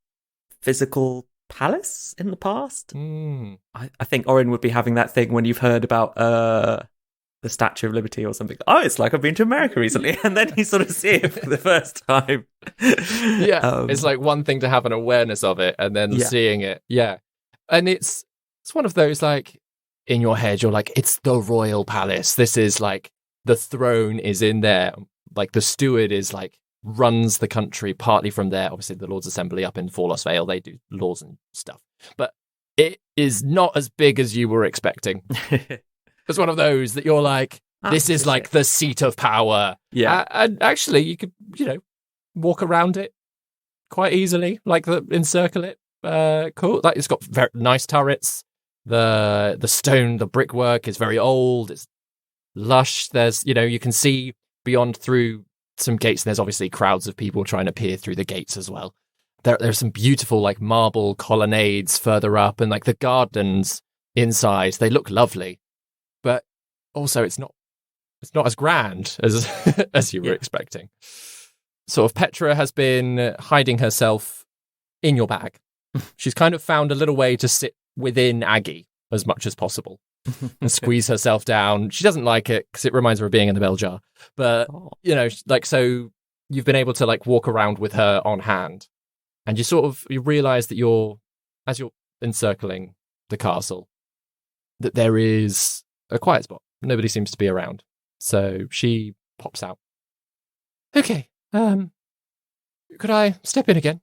physical palace in the past. I think Orin would be having that thing when you've heard about the Statue of Liberty or something. Oh, it's like I've been to America recently, and then you sort of see it for the first time. Yeah, it's like one thing to have an awareness of it, and then seeing it. Yeah, and it's one of those like in your head, you're like, it's the royal palace. This is like the throne is in there. Like the steward is like runs the country partly from there. Obviously, the Lord's Assembly up in Forlost Vale, they do laws and stuff, but it is not as big as you were expecting. It's one of those that you're like, this is like the seat of power. Yeah. And actually, you could, walk around it quite easily, like encircle it. Cool. Like it's got very nice turrets. The stone, the brickwork is very old. It's lush. There's, you can see beyond through some gates, and there's obviously crowds of people trying to peer through the gates as well. There's some beautiful like marble colonnades further up, and like the gardens inside, they look lovely. But also, it's not as grand as as you were expecting. Sort of Petra has been hiding herself in your bag. She's kind of found a little way to sit within Aggie as much as possible and squeeze herself down. She doesn't like it because it reminds her of being in the bell jar. But, so you've been able to like walk around with her on hand. And you realize that as you're encircling the castle, that there is a quiet spot. Nobody seems to be around. So she pops out. Okay. Could I step in again?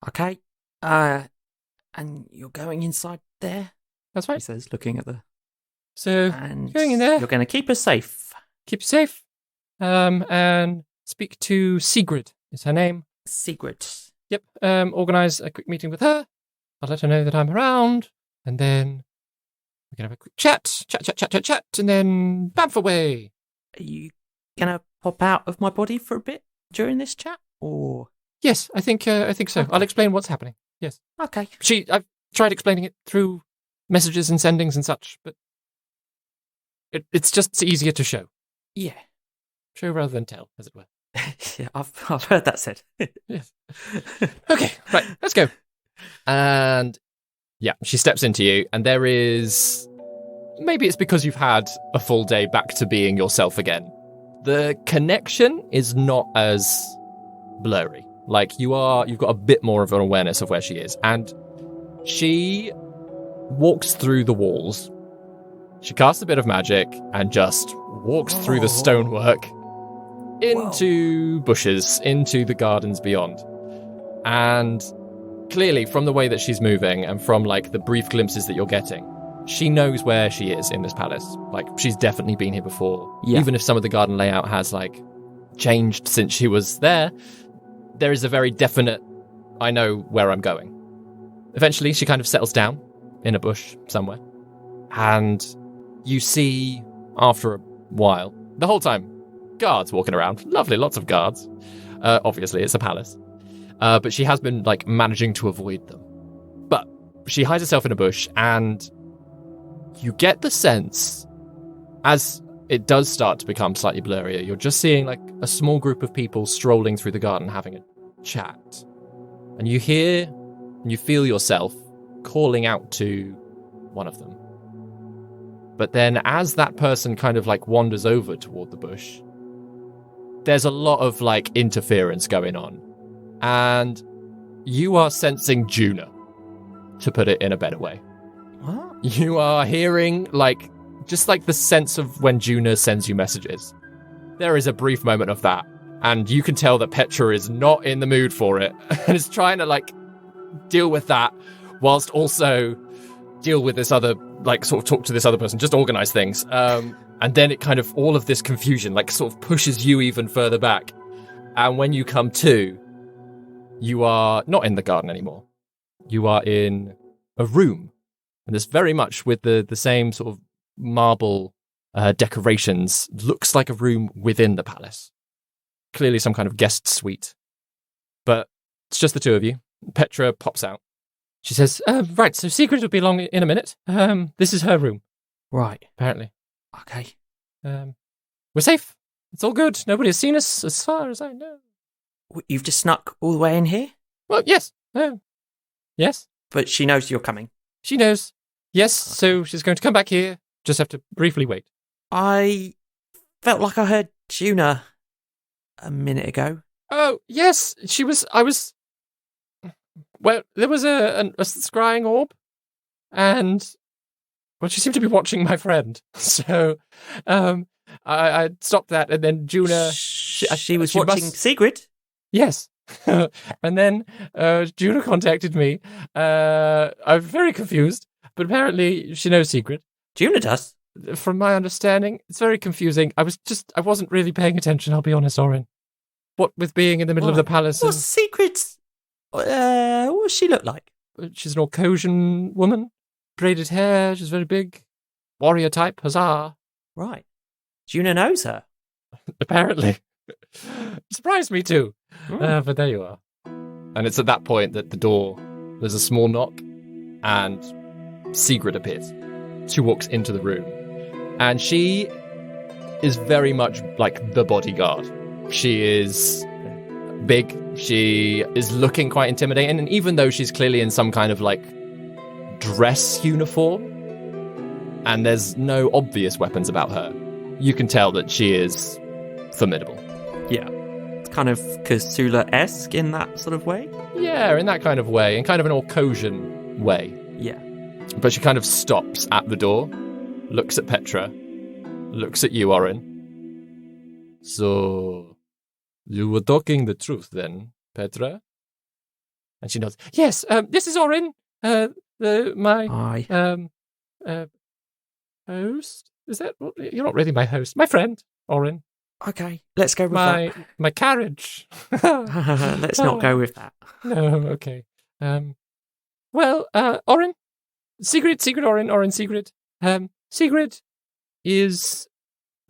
Okay. And you're going inside there? That's right. He says, looking at the... So, going in there. You're going to keep us safe. Keep you safe. And speak to Sigrid, is her name. Sigrid. Yep. Organise a quick meeting with her. I'll let her know that I'm around. And then we can have a quick chat, and then bamf away. Are you going to pop out of my body for a bit during this chat? Or... Yes, I think so. Okay. I'll explain what's happening. Yes. Okay. I've tried explaining it through messages and sendings and such, but it's just easier to show. Yeah. Show rather than tell, as it were. Yeah, I've heard that said. Yes. Okay, right, let's go. And yeah, she steps into you, and there is... Maybe it's because you've had a full day back to being yourself again. The connection is not as blurry. Like, you've got a bit more of an awareness of where she is. And she walks through the walls. She casts a bit of magic and just walks through the stonework into bushes, into the gardens beyond. And clearly, from the way that she's moving and from, like, the brief glimpses that you're getting, she knows where she is in this palace. Like, she's definitely been here before. Yeah. Even if some of the garden layout has, like, changed since she was there, there is a very definite, I know where I'm going. Eventually, she kind of settles down in a bush somewhere. And you see, after a while, the whole time, guards walking around. Lovely, lots of guards. Obviously, it's a palace. But she has been, like, managing to avoid them. But she hides herself in a bush, and you get the sense, as it does start to become slightly blurrier, you're just seeing, like, a small group of people strolling through the garden having a chat. And you hear and you feel yourself calling out to one of them. But then as that person kind of, like, wanders over toward the bush, there's a lot of, like, interference going on. And you are sensing Juna, to put it in a better way. What? You are hearing, like, just like the sense of when Juna sends you messages. There is a brief moment of that. And you can tell that Petra is not in the mood for it. And is trying to, like, deal with that whilst also deal with this other, like, sort of talk to this other person, just organize things. And then it kind of, all of this confusion, like, sort of pushes you even further back. And when you come to, you are not in the garden anymore. You are in a room And this very much with the same sort of marble decorations, looks like a room within the palace. Clearly some kind of guest suite. But it's just the two of you. Petra pops out. She says, right, so Sigrid will be along in a minute. This is her room. Right. Apparently. Okay. We're safe. It's all good. Nobody has seen us as far as I know. You've just snuck all the way in here? Well, yes. Yes. But she knows you're coming. She knows. Yes, so she's going to come back here. Just have to briefly wait. I felt like I heard Juna a minute ago. Oh, yes. Well, there was a scrying orb, and well, she seemed to be watching my friend. So, I stopped that, and then Juna. She was watching Sigrid. Yes, and then Juna contacted me. I'm very confused, but apparently she knows Sigrid. Juna does. From my understanding, it's very confusing. I wasn't really paying attention. I'll be honest, Orin. What with being in the middle of the palace. What's Sigrid's? What does she look like? She's an Orcosian woman. Braided hair, she's very big. Warrior type, huzzah. Right. Juna knows her. Apparently. Surprised me too. But there you are. And it's at that point that there's a small knock, and Sigrid appears. She walks into the room. And she is very much like the bodyguard. She is big. She is looking quite intimidating. And even though she's clearly in some kind of like dress uniform, and there's no obvious weapons about her, you can tell that she is formidable. Yeah. It's kind of Kasula-esque in that sort of way. Yeah, in that kind of way, in kind of an Orcosian way. Yeah. But she kind of stops at the door, looks at Petra, looks at you, Orin. So, you were talking the truth then, Petra? And she nods. Yes, this is Orin, my host. Is that? You're not really my host. My friend, Orin. Okay, let's go with that. My carriage. Let's not go with that. No, okay. Well, Orin. Sigrid, Orin, Sigrid. Sigrid is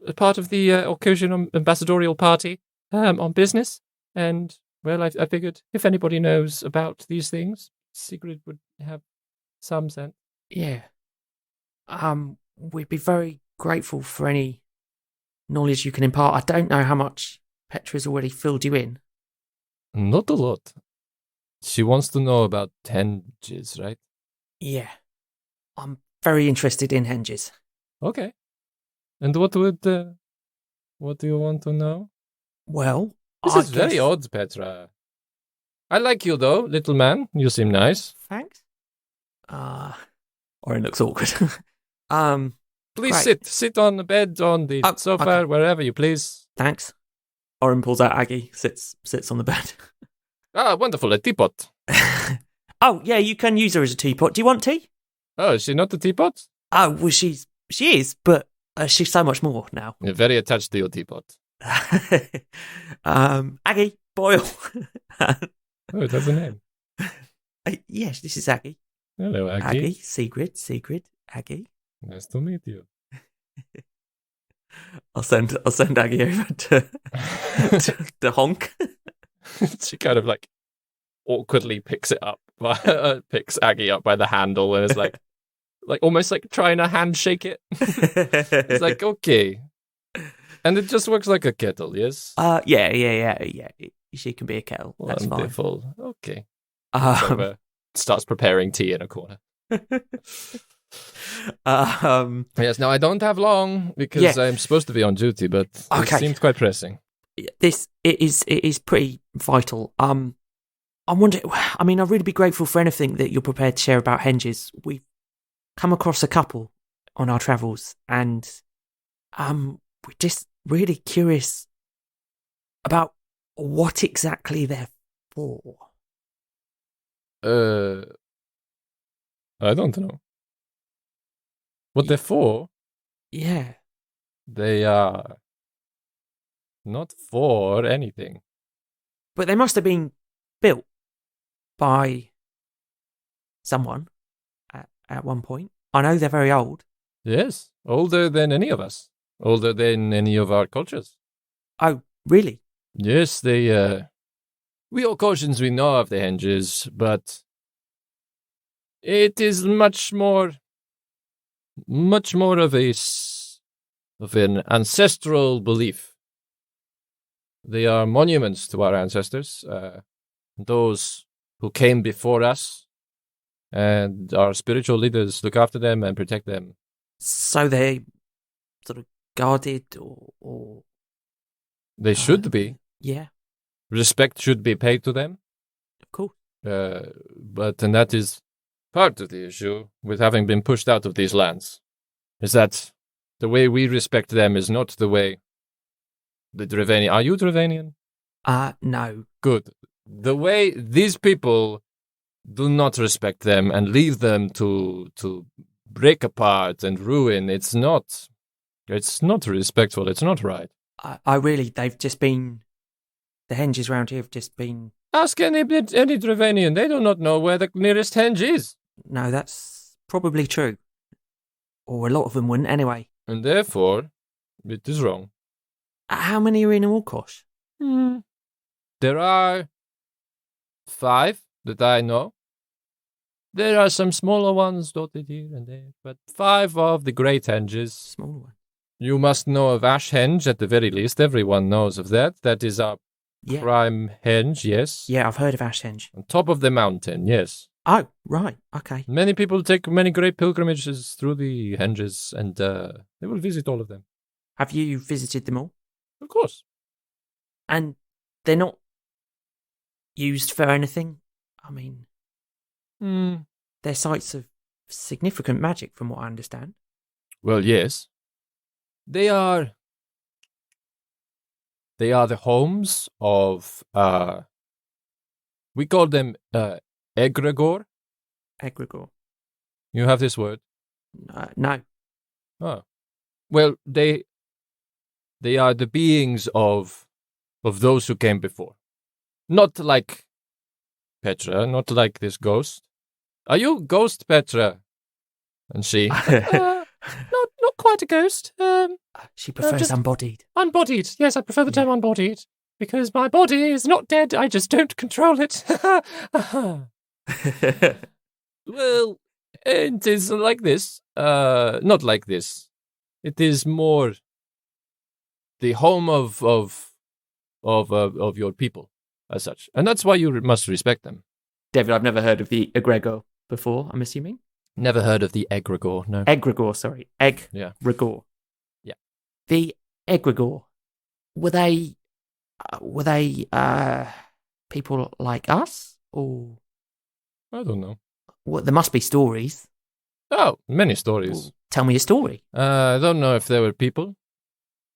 a part of the Orcosian ambassadorial party on business, and, well, I figured if anybody knows about these things, Sigrid would have some sense. Yeah. We'd be very grateful for any knowledge you can impart. I don't know how much Petra's already filled you in. Not a lot. She wants to know about henges, right? Yeah. I'm very interested in henges. Okay. And what do you want to know? Well, this is very odd, Petra. I like you, though, little man. You seem nice. Thanks. Orin looks awkward. Please great. sit on the bed, on the sofa, okay. Wherever you please. Thanks. Orin pulls out Aggie, sits on the bed. Ah, wonderful, a teapot. Oh, yeah, you can use her as a teapot. Do you want tea? Oh, is she not a teapot? Oh, well, she is, but she's so much more now. You're very attached to your teapot. Aggie, Boyle. Oh, it has a name. Yes, this is Aggie. Hello, Aggie. Sigrid, Aggie. Nice to meet you. I'll send Aggie over to honk. She kind of like awkwardly picks it up, picks Aggie up by the handle, and is like almost like trying to handshake it. It's like, okay, and it just works like a kettle, yes. Yeah. She can be a kettle. That's wonderful. Fine. Okay. Starts preparing tea in a corner. Yes, now I don't have long because I'm supposed to be on duty, but it seems quite pressing. It is pretty vital. I wonder. I mean, I'd really be grateful for anything that you're prepared to share about henges. We've come across a couple on our travels, and we're just really curious about what exactly they're for. I don't know. What they're for? Yeah. They are not for anything. But they must have been built by someone at one point. I know they're very old. Yes, older than any of us. Older than any of our cultures. Oh, really? Yes, we occasions we know of the henges, but it is much more of of an ancestral belief. They are monuments to our ancestors, those who came before us, and our spiritual leaders look after them and protect them. So they sort of guarded or They should be. yeah, Respect should be paid to them. of course. And that is part of the issue with having been pushed out of these lands, is that the way we respect them is not the way the Dravanian... Are you Dravanian? No. Good. The way these people do not respect them and leave them to break apart and ruin, it's not respectful, it's not right. I really, they've just been, the henges around here have just been... Ask any Dravanian, they do not know where the nearest henge is. No, that's probably true. Or a lot of them wouldn't anyway. And therefore, it is wrong. How many are in Orkosh? There are 5 that I know. There are some smaller ones dotted here and there, but 5 of the great henges. Smaller one. You must know of Ash Henge at the very least. Everyone knows of that. That is our Yeah. prime henge, yes. Yeah, I've heard of Ashhenge. On top of the mountain, yes. Oh, right. Okay. Many people take many great pilgrimages through the henges, and they will visit all of them. Have you visited them all? Of course. And they're not used for anything? I mean, they're sites of significant magic, from what I understand. Well, yes. They are the homes of, we call them egregore. Egregore. You have this word? No. Oh. Well, they are the beings of those who came before. Not like Petra, not like this ghost. Are you Ghost Petra? And she... not quite a ghost. She prefers just unbodied. Unbodied. Yes, I prefer the term unbodied. Because my body is not dead, I just don't control it. Well, it is like this. Not like this. It is more the home of your people, as such. And that's why you must respect them. David, I've never heard of the egregore before, I'm assuming. Never heard of the egregore, no. Egregore, sorry. Egregore. Yeah. The egregore, were they people like us? Or I don't know. well, there must be stories. Oh, many stories. Well, tell me a story. I don't know if there were people.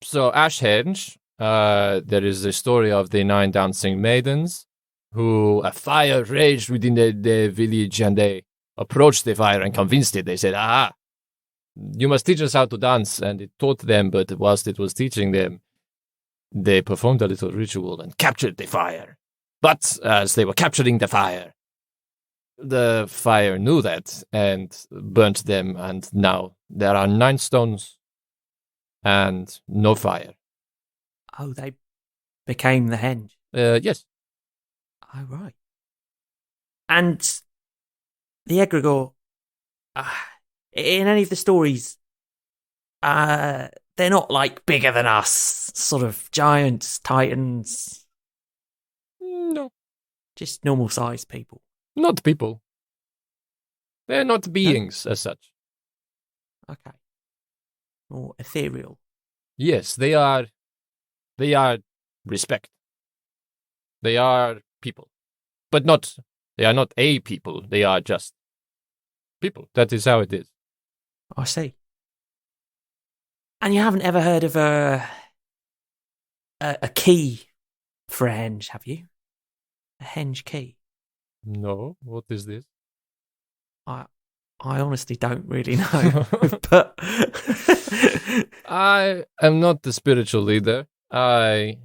So, Ashhenge, there is a story of the 9 dancing maidens who a fire raged within the village, and they approached the fire and convinced it. They said, you must teach us how to dance. And it taught them, but whilst it was teaching them, they performed a little ritual and captured the fire. But as they were capturing the fire knew that and burnt them, and now there are 9 stones and no fire. Oh, they became the henge. Yes. Oh, right. And the egregore, in any of the stories, they're not like bigger than us, sort of giants, titans. No. Just normal sized people. Not people. They're not beings as such. Okay. More ethereal. Yes, they are respect. They are people. But they are not a people. They are just people. That is how it is. I see. And you haven't ever heard of a key for a henge, have you? A henge key? No, what is this? I honestly don't really know. But I am not the spiritual leader. I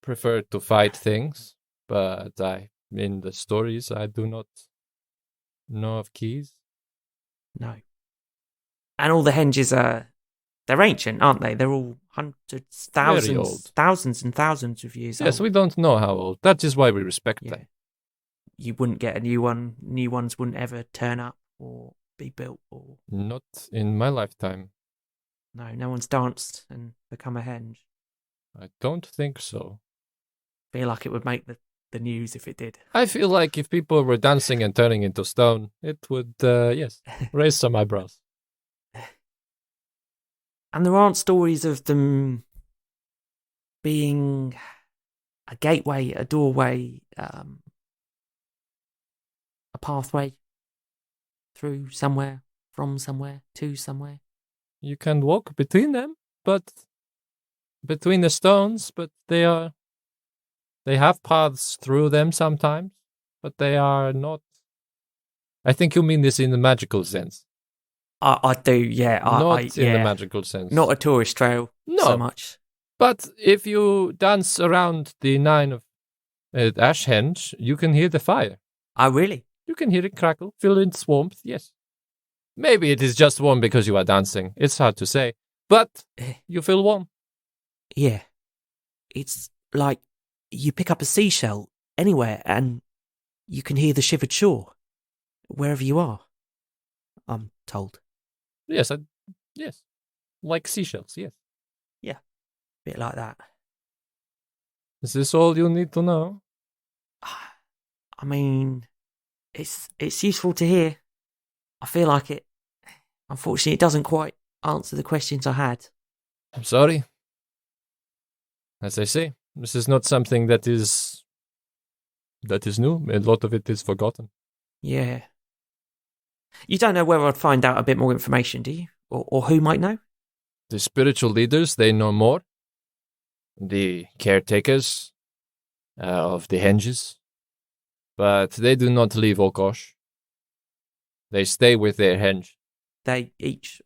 prefer to fight things, but in the stories I do not know of keys. No. And all the henges they're ancient, aren't they? They're all hundreds, Very old. thousands and thousands of years Yes, old. we don't know how old. That is why we respect Yeah. them. You wouldn't get a new one. New ones wouldn't ever turn up or be built or... Not in my lifetime. No one's danced and become a henge. I don't think so. Feel like it would make the news if it did. I feel like if people were dancing and turning into stone, it would, yes, raise some eyebrows. And there aren't stories of them being a gateway, a doorway, a pathway through somewhere, from somewhere, to somewhere. You can walk between them, but between the stones, but they have paths through them sometimes, but they are not. I think you mean this in the magical sense. I do, yeah. Not in yeah. the magical sense. Not a tourist trail No. so much. But if you dance around the 9 of Ashhenge, you can hear the fire. Oh, really? You can hear it crackle, feel its warmth, yes. Maybe it is just warm because you are dancing. It's hard to say. But you feel warm. Yeah. It's like you pick up a seashell anywhere and you can hear the shivered shore wherever you are, I'm told. Yes, yes. Like seashells, yes. Yeah. Bit like that. Is this all you need to know? I mean, it's useful to hear. I feel like it, unfortunately, it doesn't quite answer the questions I had. I'm sorry. As I say, this is not something that is new. A lot of it is forgotten. Yeah. You don't know where I'd find out a bit more information, do you? Or who might know? The spiritual leaders, they know more. The caretakers of the henges. But they do not leave Okosh. They stay with their henge. They each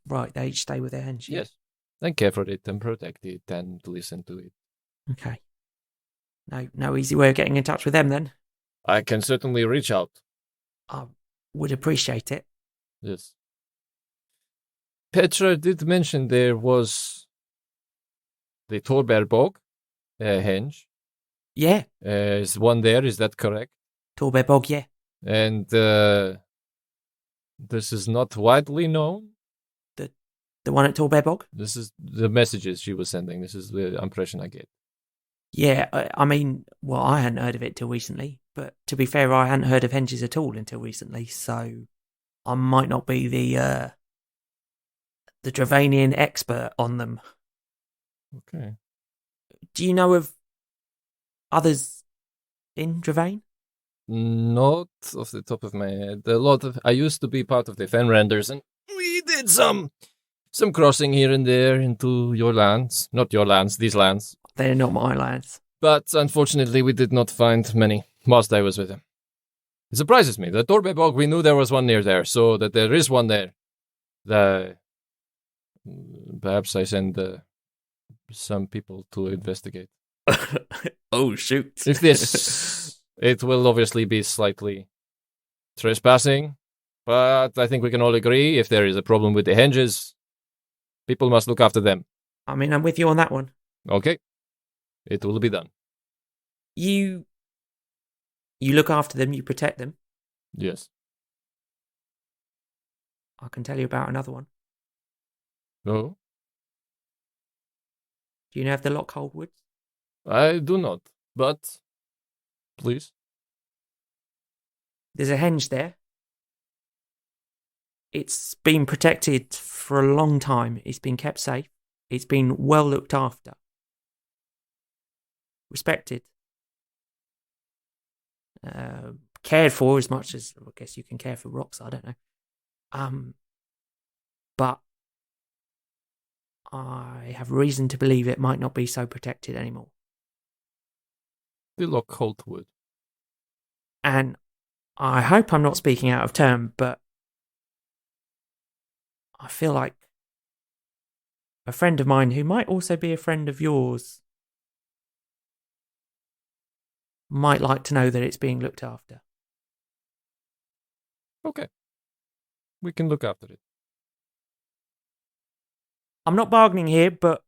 stay with their henge. Yes. And care for it and protect it and listen to it. Okay. No easy way of getting in touch with them then. I can certainly reach out. I would appreciate it. Yes. Petra did mention there was the Torberbog henge. Yeah. Is one there, is that correct? Torbebog, yeah. And this is not widely known. The one at Torbebog? This is the messages she was sending. This is the impression I get. Yeah, I mean, well, I hadn't heard of it till recently, but to be fair, I hadn't heard of henges at all until recently, so I might not be the Dravanian expert on them. Okay. Do you know of others in Dravane? Not off the top of my head. I used to be part of the Fenrenders, and we did some crossing here and there into your lands. Not your lands, these lands. They're not my lands. But unfortunately, we did not find many whilst I was with him. It surprises me. The Torbebog, we knew there was one near there, so that there is one there. Perhaps I send some people to investigate. Oh, shoot. If this, it will obviously be slightly trespassing, but I think we can all agree if there is a problem with the henges, people must look after them. I mean, I'm with you on that one. Okay. It will be done. You look after them, you protect them. Yes. I can tell you about another one. No, Do you know of the Lockhold Woods? I do not, but please. There's a henge there. It's been protected for a long time. It's been kept safe. It's been well looked after. Respected. Cared for as much as, I guess you can care for rocks, I don't know. But I have reason to believe it might not be so protected anymore. The Lockholt Wood. And I hope I'm not speaking out of turn, but I feel like a friend of mine who might also be a friend of yours might like to know that it's being looked after. Okay. We can look after it. I'm not bargaining here, but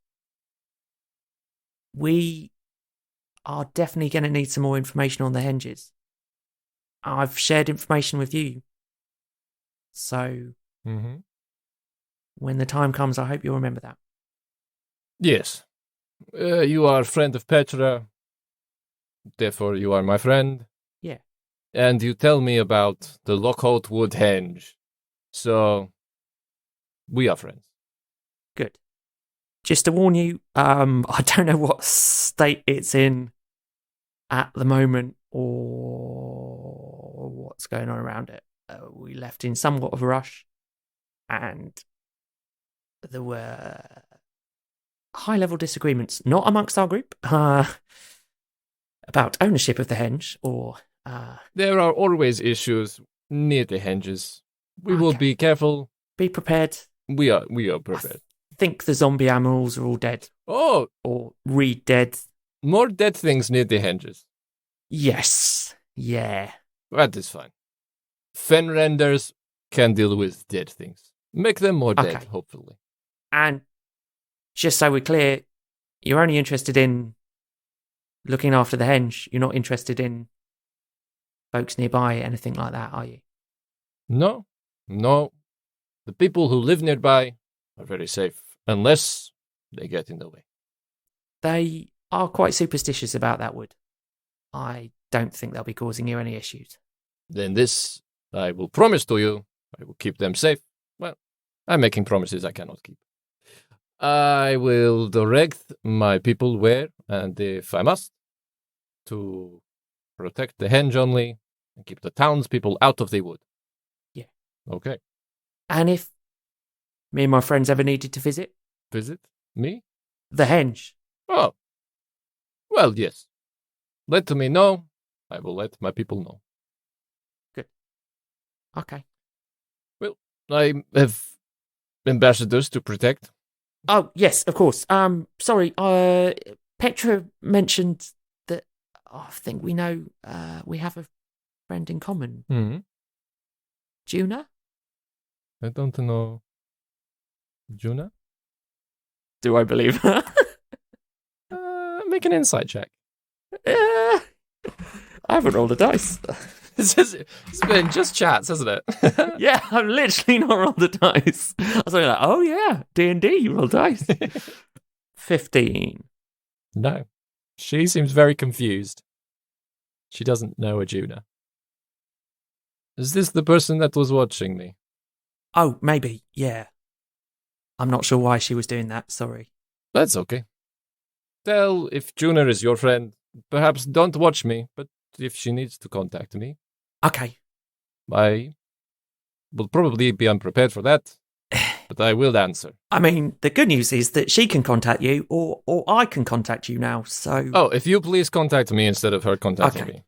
we are definitely going to need some more information on the henges. I've shared information with you. So, when the time comes, I hope you'll remember that. Yes. You are a friend of Petra. Therefore, you are my friend. Yeah. And you tell me about the Lockholt Wood Henge. So, we are friends. Good. Just to warn you, I don't know what state it's in at the moment or what's going on around it. We left in somewhat of a rush, and there were high-level disagreements, not amongst our group, about ownership of the henge, or... There are always issues near the henges. We will be careful. Be prepared. We are prepared. I think the zombie animals are all dead. Oh! Or re-dead. More dead things near the henges. Yes. Yeah. That is fine. Fenrenders can deal with dead things. Make them more dead, hopefully. And just so we're clear, you're only interested in looking after the henge. You're not interested in folks nearby, anything like that, are you? No. The people who live nearby are very safe, unless they get in the way. They are quite superstitious about that wood. I don't think they'll be causing you any issues. Then this, I will promise to you, I will keep them safe. Well, I'm making promises I cannot keep. I will direct my people where, and if I must, to protect the henge only, and keep the townspeople out of the wood. Yeah. Okay. And if me and my friends ever needed to visit? Visit? Me? The henge. Oh. Well, yes. Let me know. I will let my people know. Good. Okay. Well, I have ambassadors to protect. Oh, yes, of course. Sorry, Petra mentioned that I think we know we have a friend in common. Mm-hmm. Juna? I don't know. Juna? Do I believe her? Make an insight check. I haven't rolled a dice. It's been just chats, hasn't it? Yeah, I've literally not rolled a dice. I was like, oh yeah, D&D, you roll dice. 15. No. She seems very confused. She doesn't know a Juna. Is this the person that was watching me? Oh, maybe, yeah. I'm not sure why she was doing that, sorry. That's okay. Tell if Juna is your friend, perhaps don't watch me, but if she needs to contact me. Okay. I will probably be unprepared for that, but I will answer. I mean, the good news is that she can contact you, or I can contact you now, so... Oh, if you please contact me instead of her contacting me.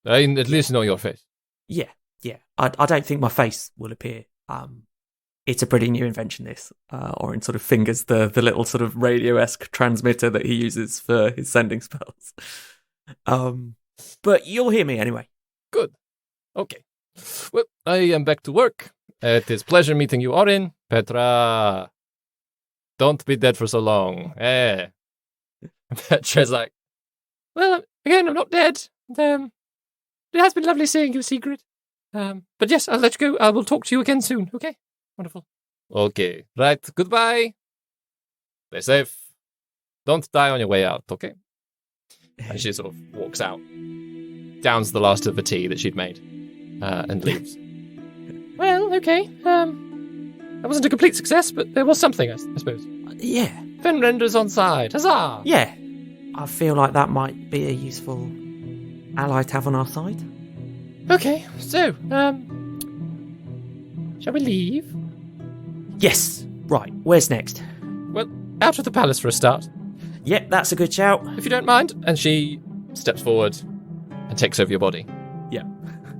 I at least know your face. Yeah. I don't think my face will appear. It's a pretty new invention, this. Orin sort of fingers the little sort of radio-esque transmitter that he uses for his sending spells. But you'll hear me anyway. Good. Okay. Well, I am back to work. It is pleasure meeting you, Orin. Petra, don't be dead for so long. Petra's like, well, again, I'm not dead. It has been lovely seeing you, Sigrid. But yes, I'll let you go. I will talk to you again soon, okay? Wonderful. Okay, right, goodbye. Stay safe. Don't die on your way out, okay? And she sort of walks out, downs the last of the tea that she'd made, and leaves. Well, okay. That wasn't a complete success, but there was something, I suppose. Yeah. Fenrender's on side. Huzzah! Yeah. I feel like that might be a useful ally to have on our side. Okay, so, shall we leave? Yes. Right, where's next? Well, out of the palace for a start. Yep, that's a good shout. If you don't mind. And she steps forward and takes over your body. Yeah.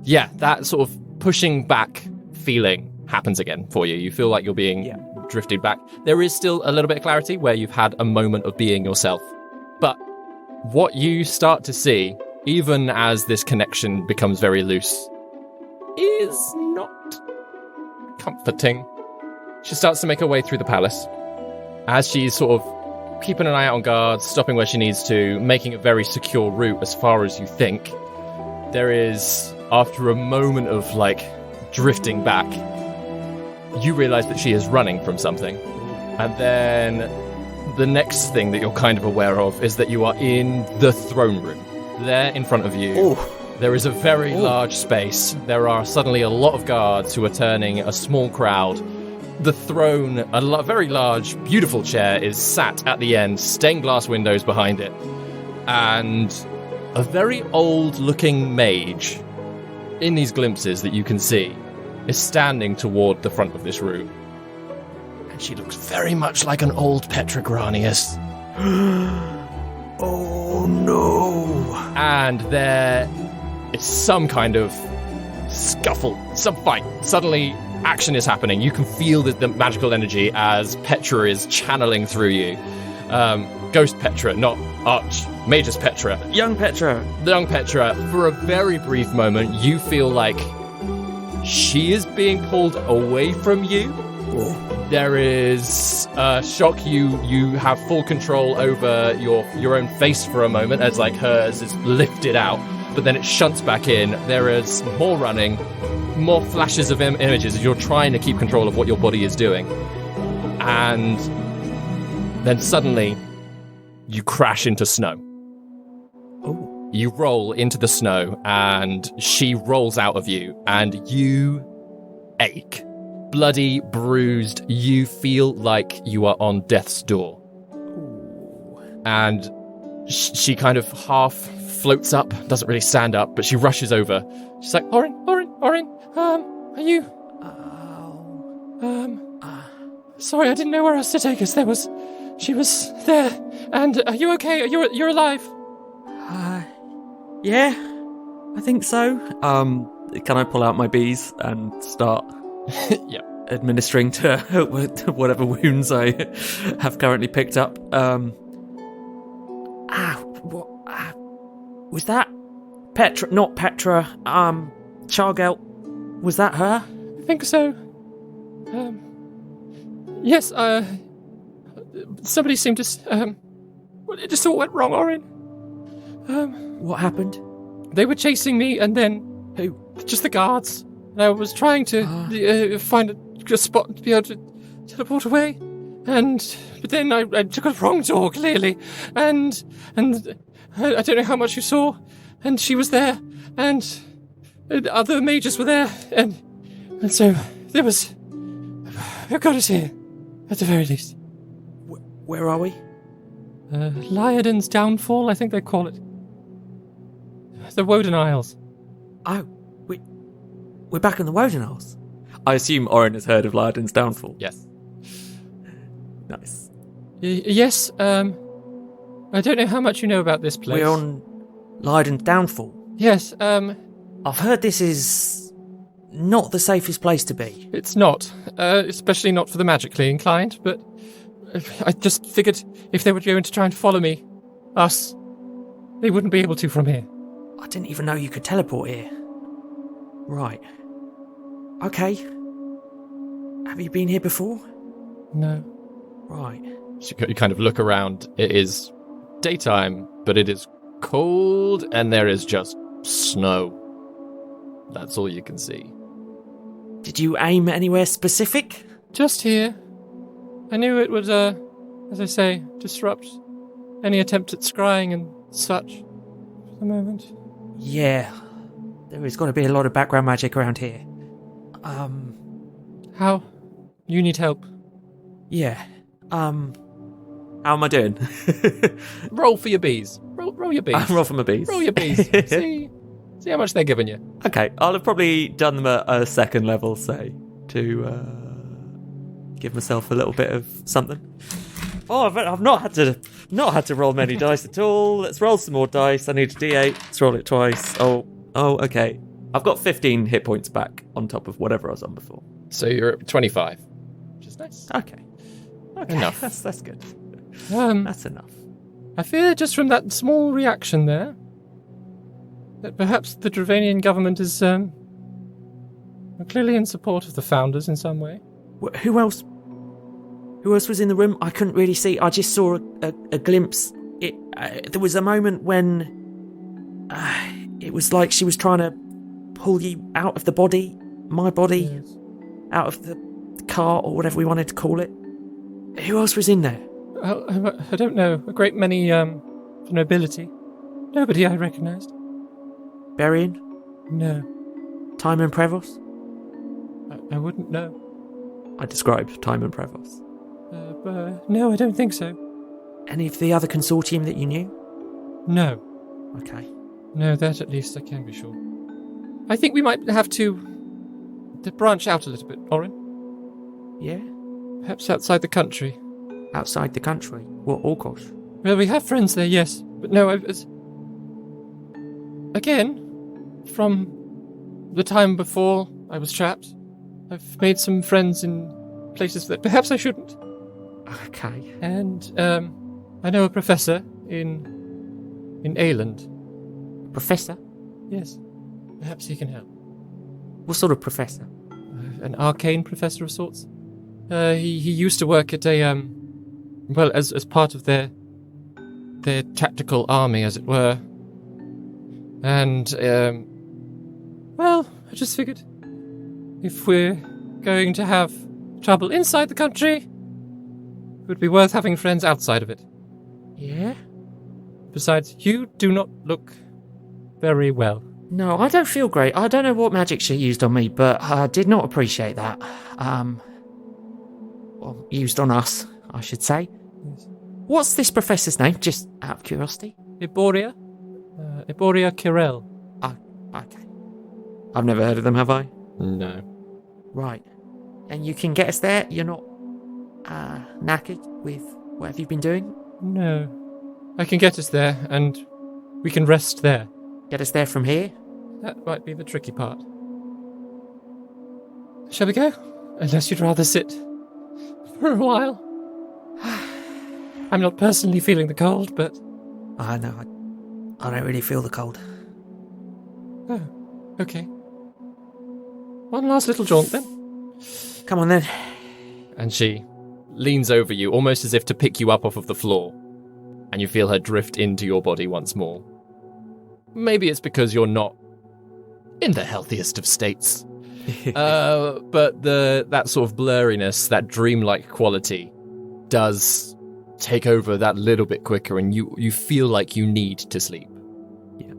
Yeah, that sort of pushing back feeling happens again for you. You feel like you're being drifted back. There is still a little bit of clarity where you've had a moment of being yourself. But what you start to see, even as this connection becomes very loose, is not comforting. She starts to make her way through the palace. As she's sort of keeping an eye out on guards, stopping where she needs to, making a very secure route as far as you think, there is, after a moment of, drifting back, you realize that she is running from something. And then the next thing that you're kind of aware of is that you are in the throne room. There in front of you, there is a very large space. There are suddenly a lot of guards who are turning a small crowd. The throne, a very large, beautiful chair, is sat at the end, stained glass windows behind it. And a very old-looking mage, in these glimpses that you can see, is standing toward the front of this room. And she looks very much like an old Petra Granius. Oh no! And there is some kind of scuffle, some fight. Suddenly, action is happening. You can feel the magical energy as Petra is channeling through you. Ghost Petra, not Magus Petra. Young Petra. Young Petra, for a very brief moment, you feel like she is being pulled away from you. There is shock. You have full control over your own face for a moment as hers is lifted out, but then it shunts back in. There is more running, more flashes of images as you're trying to keep control of what your body is doing. And then suddenly you crash into snow. Oh. You roll into the snow and she rolls out of you and you ache. Bloody, bruised, you feel like you are on death's door. And she kind of half floats up, doesn't really stand up, but she rushes over. She's like, Orin, are you? Sorry, I didn't know where else to take us. She was there. And are you okay? You're alive? Yeah, I think so. Can I pull out my bees and start administering to whatever wounds I have currently picked up? What was that? Petra, not Petra. Chargelt. Was that her? I think so. Yes, somebody seemed to, it just all went wrong, Orin. What happened? They were chasing me, and then... Who? Just the guards. And I was trying to find a spot to be able to teleport away. But then I took a wrong door, clearly. And I don't know how much you saw. And she was there. And other mages were there. And so there was... I got us here, at the very least. Where are we? Lyodin's Downfall, I think they call it. The Woden Isles. Oh, we're back in the Woden Isles. I assume Orin has heard of Lyodin's Downfall. Yes. Nice. Yes, I don't know how much you know about this place. We're on Lyodin's Downfall. Yes, I've heard this is not the safest place to be. It's not, especially not for the magically inclined, but I just figured if they were going to try and follow us, they wouldn't be able to from here. I didn't even know you could teleport here. Right. Okay. Have you been here before? No. Right. So you kind of look around. It is daytime, but it is cold, and there is just snow. That's all you can see. Did you aim anywhere specific? Just here. I knew it would, as I say, disrupt any attempt at scrying and such for the moment. Yeah. There is going to be a lot of background magic around here. How? You need help. Yeah. How am I doing? Roll for your bees. Roll your bees. Roll for my bees. Roll your bees. See how much they're giving you. Okay, I'll have probably done them at a second level, say, to give myself a little bit of something. Oh, I've not had to roll many dice at all. Let's roll some more dice. I need a D8. Let's roll it twice. Oh, okay. I've got 15 hit points back on top of whatever I was on before. So you're at 25, which is nice. Okay. Enough. That's good. That's enough. I fear just from that small reaction there that perhaps the Dravanian government is We're clearly in support of the founders in some way. Who else? Who else was in the room? I couldn't really see. I just saw a glimpse. There was a moment when it was like she was trying to pull you out of the body, my body, Yes. out of the car or whatever we wanted to call it. Who else was in there? I don't know. A great many nobility. Nobody I recognised. Berrien? No, Timon Prevost? I wouldn't know. I described Timon Prevost. No, I don't think so. Any of the other consortium that you knew? No. Okay. No, that at least I can be sure. I think we might have to branch out a little bit, Orin. Yeah? Perhaps outside the country. Outside the country? What, Orkosh? Well, we have friends there, yes. But no, again, from the time before I was trapped, I've made some friends in places that perhaps I shouldn't. Okay. And, I know a professor in Ayland. Professor? Yes. Perhaps he can help. What sort of professor? An arcane professor of sorts. He used to work at a, as part of their tactical army, as it were. And, I just figured if we're going to have trouble inside the country, it would be worth having friends outside of it. Yeah? Besides, you do not look very well. No, I don't feel great. I don't know what magic she used on me, but I did not appreciate that. Well, used on us, I should say. Yes. What's this professor's name, just out of curiosity? Iboria? Iboria Kirel. Okay. I've never heard of them, have I? No. Right. And you can get us there? You're not, knackered with what you've been doing? No. I can get us there, and we can rest there. Get us there from here? That might be the tricky part. Shall we go? Unless you'd rather sit for a while. I'm not personally feeling the cold, but... I know. I don't really feel the cold. Oh, okay. One last little jaunt, then. Come on, then. And she leans over you, almost as if to pick you up off of the floor. And you feel her drift into your body once more. Maybe it's because you're not in the healthiest of states. But that sort of blurriness, that dreamlike quality, does take over that little bit quicker, and you feel like you need to sleep. Yeah.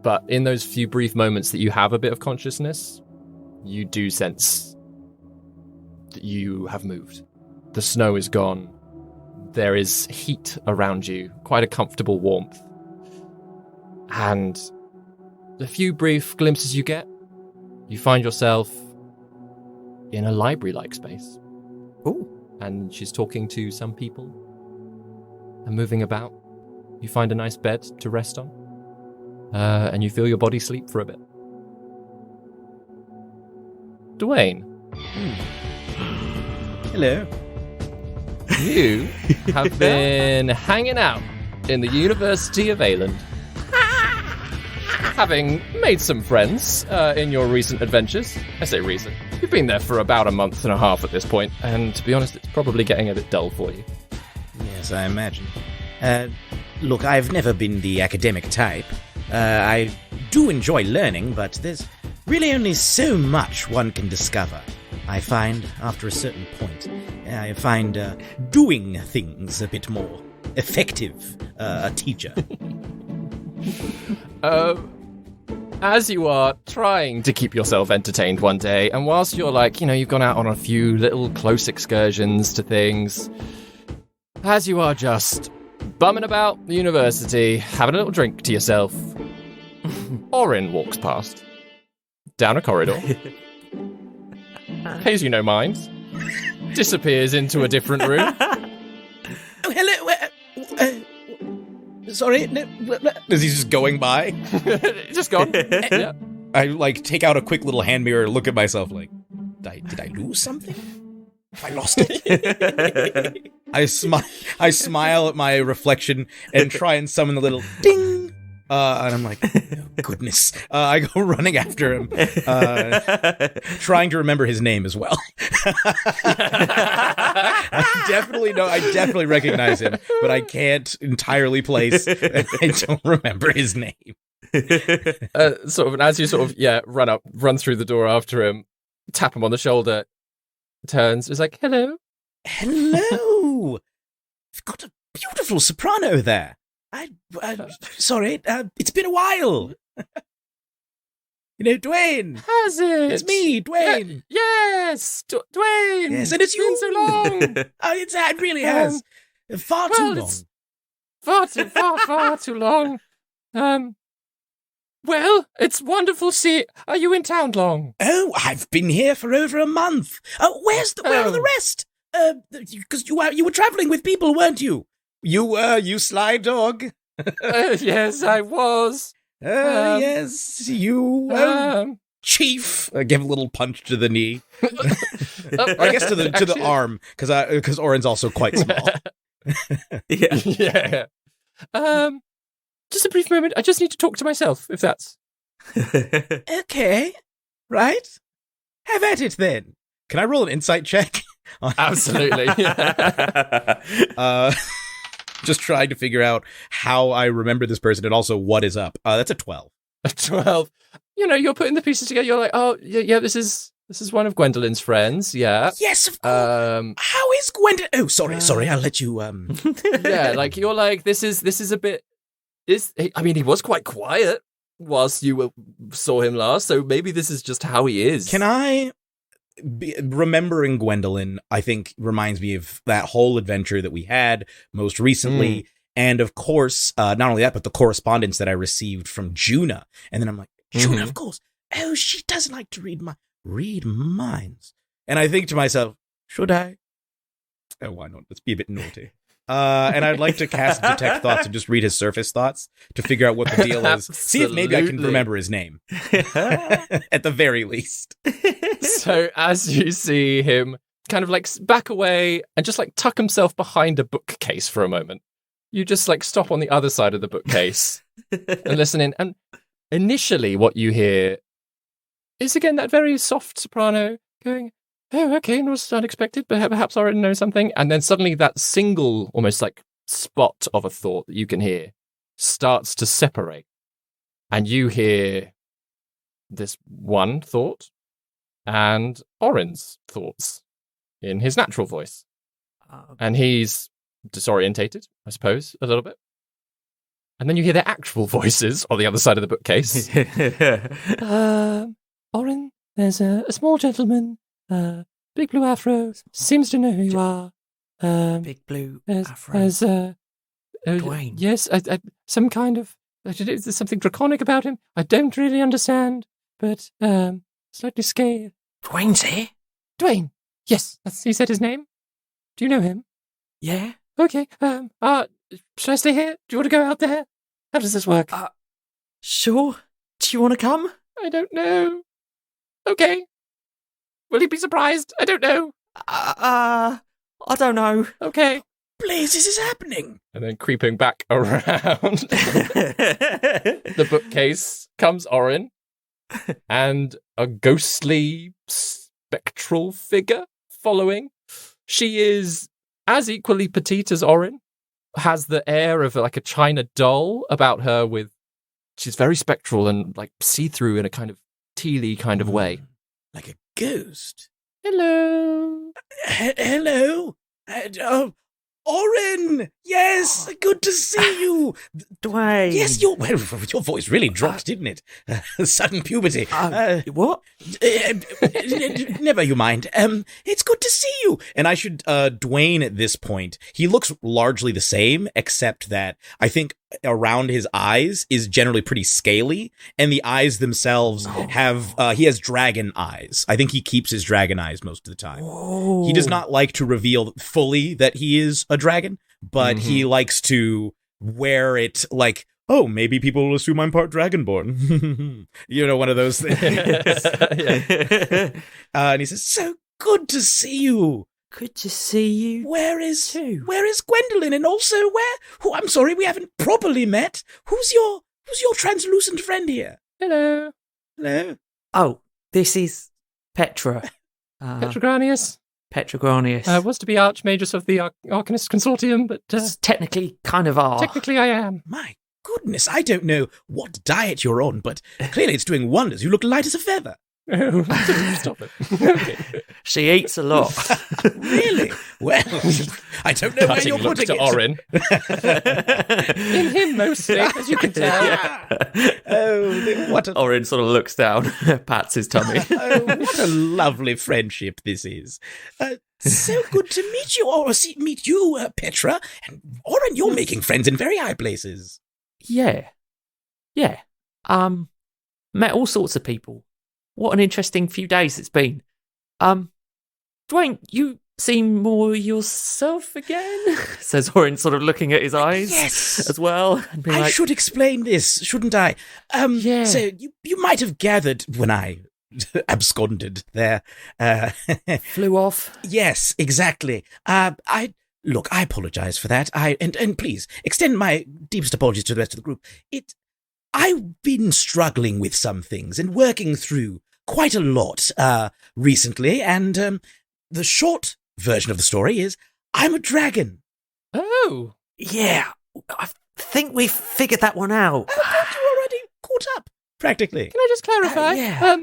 But in those few brief moments that you have a bit of consciousness, you do sense that you have moved. The snow is gone. There is heat around you, quite a comfortable warmth. And the few brief glimpses you get, you find yourself in a library-like space. Ooh. And she's talking to some people and moving about. You find a nice bed to rest on. And you feel your body sleep for a bit. Dwayne. Hello. You have been hanging out in the University of Ayland. Having made some friends in your recent adventures. I say recent. You've been there for about a month and a half at this point, and to be honest, it's probably getting a bit dull for you. Yes, I imagine. Look, I've never been the academic type. I do enjoy learning, but there's really only so much one can discover. I find, after a certain point, I find doing things a bit more effective, a teacher. As you are trying to keep yourself entertained one day, and whilst you're like, you've gone out on a few little close excursions to things, as you are just bumming about the university, having a little drink to yourself, Orin walks past, down a corridor, pays you no mind, disappears into a different room. Oh, hello. Sorry, is he just going by? Just gone. Yeah. I take out a quick little hand mirror, look at myself like, did I lose something? I lost it. I smile at my reflection and try and summon the little ding And I'm like, oh, goodness. I go running after him, trying to remember his name as well. I definitely recognize him, but I can't entirely place, and I don't remember his name. And as you run through the door after him, tap him on the shoulder, turns, is like, hello. Hello. You've got a beautiful soprano there. Sorry, it's been a while. Dwayne. Has it? It's me, Dwayne. Yes, Dwayne. Yes, and it's been so long. It really has. Far too long. Far too long. Well, it's wonderful Are you in town long? Oh, I've been here for over a month. Where are the rest? Because you were traveling with people, weren't you? You sly dog. Yes, I was. Yes, you, Chief. I give a little punch to the knee. I guess to the arm, because Orin's also quite small. Yeah. Just a brief moment. I just need to talk to myself, if that's... Okay. Right? Have at it, then. Can I roll an insight check? Absolutely. Just trying to figure out how I remember this person and also what is up. That's a 12. A 12. You're putting the pieces together. You're like, oh, yeah, this is one of Gwendolyn's friends. Yeah. Yes, of course. How is Gwendolyn? Oh, sorry. I'll let you. Yeah, like you're like this is a bit. He was quite quiet whilst you saw him last, so maybe this is just how he is. Can I? Remembering Gwendolyn, I think, reminds me of that whole adventure that we had most recently. And of course, not only that, but the correspondence that I received from Juna. And then I'm like, Juna, of course. Oh, she doesn't like to read minds. And I think to myself, should I? Oh, why not? Let's be a bit naughty. And I'd like to cast Detect Thoughts and just read his surface thoughts to figure out what the deal is. See if maybe I can remember his name. At the very least. So as you see him kind of like back away and just like tuck himself behind a bookcase for a moment, you just like stop on the other side of the bookcase and listen in. And initially what you hear is again that very soft soprano going, oh, okay, not unexpected, but perhaps I already know something. And then suddenly that single, almost like spot of a thought that you can hear starts to separate. And you hear this one thought and Orin's thoughts in his natural voice. And he's disorientated, I suppose, a little bit. And then you hear their actual voices on the other side of the bookcase. Orin, there's a small gentleman, big blue afro, seems to know who you are. Big blue afro. Dwayne. Yes, some kind of... There's something draconic about him. I don't really understand, but slightly scared. Dwayne's here? Dwayne. Yes, he said his name. Do you know him? Yeah. Okay. Should I stay here? Do you want to go out there? How does this work? Sure. Do you want to come? I don't know. Okay. Will he be surprised? I don't know. I don't know. Okay. Please, this is happening. And then creeping back around the bookcase comes Orin and a ghostly spectral figure following. She is as equally petite as Orin, has the air of like a china doll about her she's very spectral and like see-through in a kind of tealy kind of way. Like a ghost. Hello. Hello. Orin! Yes, good to see you. Dwayne. Yes, your voice really dropped, didn't it? Sudden puberty. What? Never you mind. It's good to see you. And I should, Dwayne at this point, he looks largely the same, except that I think around his eyes is generally pretty scaly, and the eyes themselves he has dragon eyes. I think he keeps his dragon eyes most of the time. Whoa. He does not like to reveal fully that he is a dragon, but he likes to wear it like, oh, maybe people will assume I'm part dragonborn. One of those things. And he says, so good to see you. Good to see you. Where is Gwendolyn? And also I'm sorry, we haven't properly met. Who's your Who's your translucent friend here? Hello, Hello? Oh, this is Petra. Petrogranius. Petrogranius. Was to be Archmagus of the Arcanist Consortium, but Technically, kind of are. technically I am. My goodness, I don't know what diet you're on, but clearly it's doing wonders. You look light as a feather. Oh, stop it. Okay. She eats a lot. Really? Well, I don't know where Cutting you're look putting to it. Orin. In him mostly, as you can tell. Oh, what a Orin sort of looks down, pats his tummy. oh, what a lovely friendship this is. So good to meet you, meet you, Petra. And Oren, you're making friends in very high places. Yeah. Met all sorts of people. What an interesting few days it's been. Dwayne, you seem more yourself again, says Orin, sort of looking at his eyes Yes. as well. And being I like, should explain this, shouldn't I? Yeah. So you might have gathered when I absconded there. flew off. Yes, exactly. I apologize for that. And please extend my deepest apologies to the rest of the group. I've been struggling with some things and working through quite a lot recently, and the short version of the story is I'm a dragon. Oh, Yeah, I think we figured that one out. Oh, God, you already caught up, practically. can I just clarify? Yeah.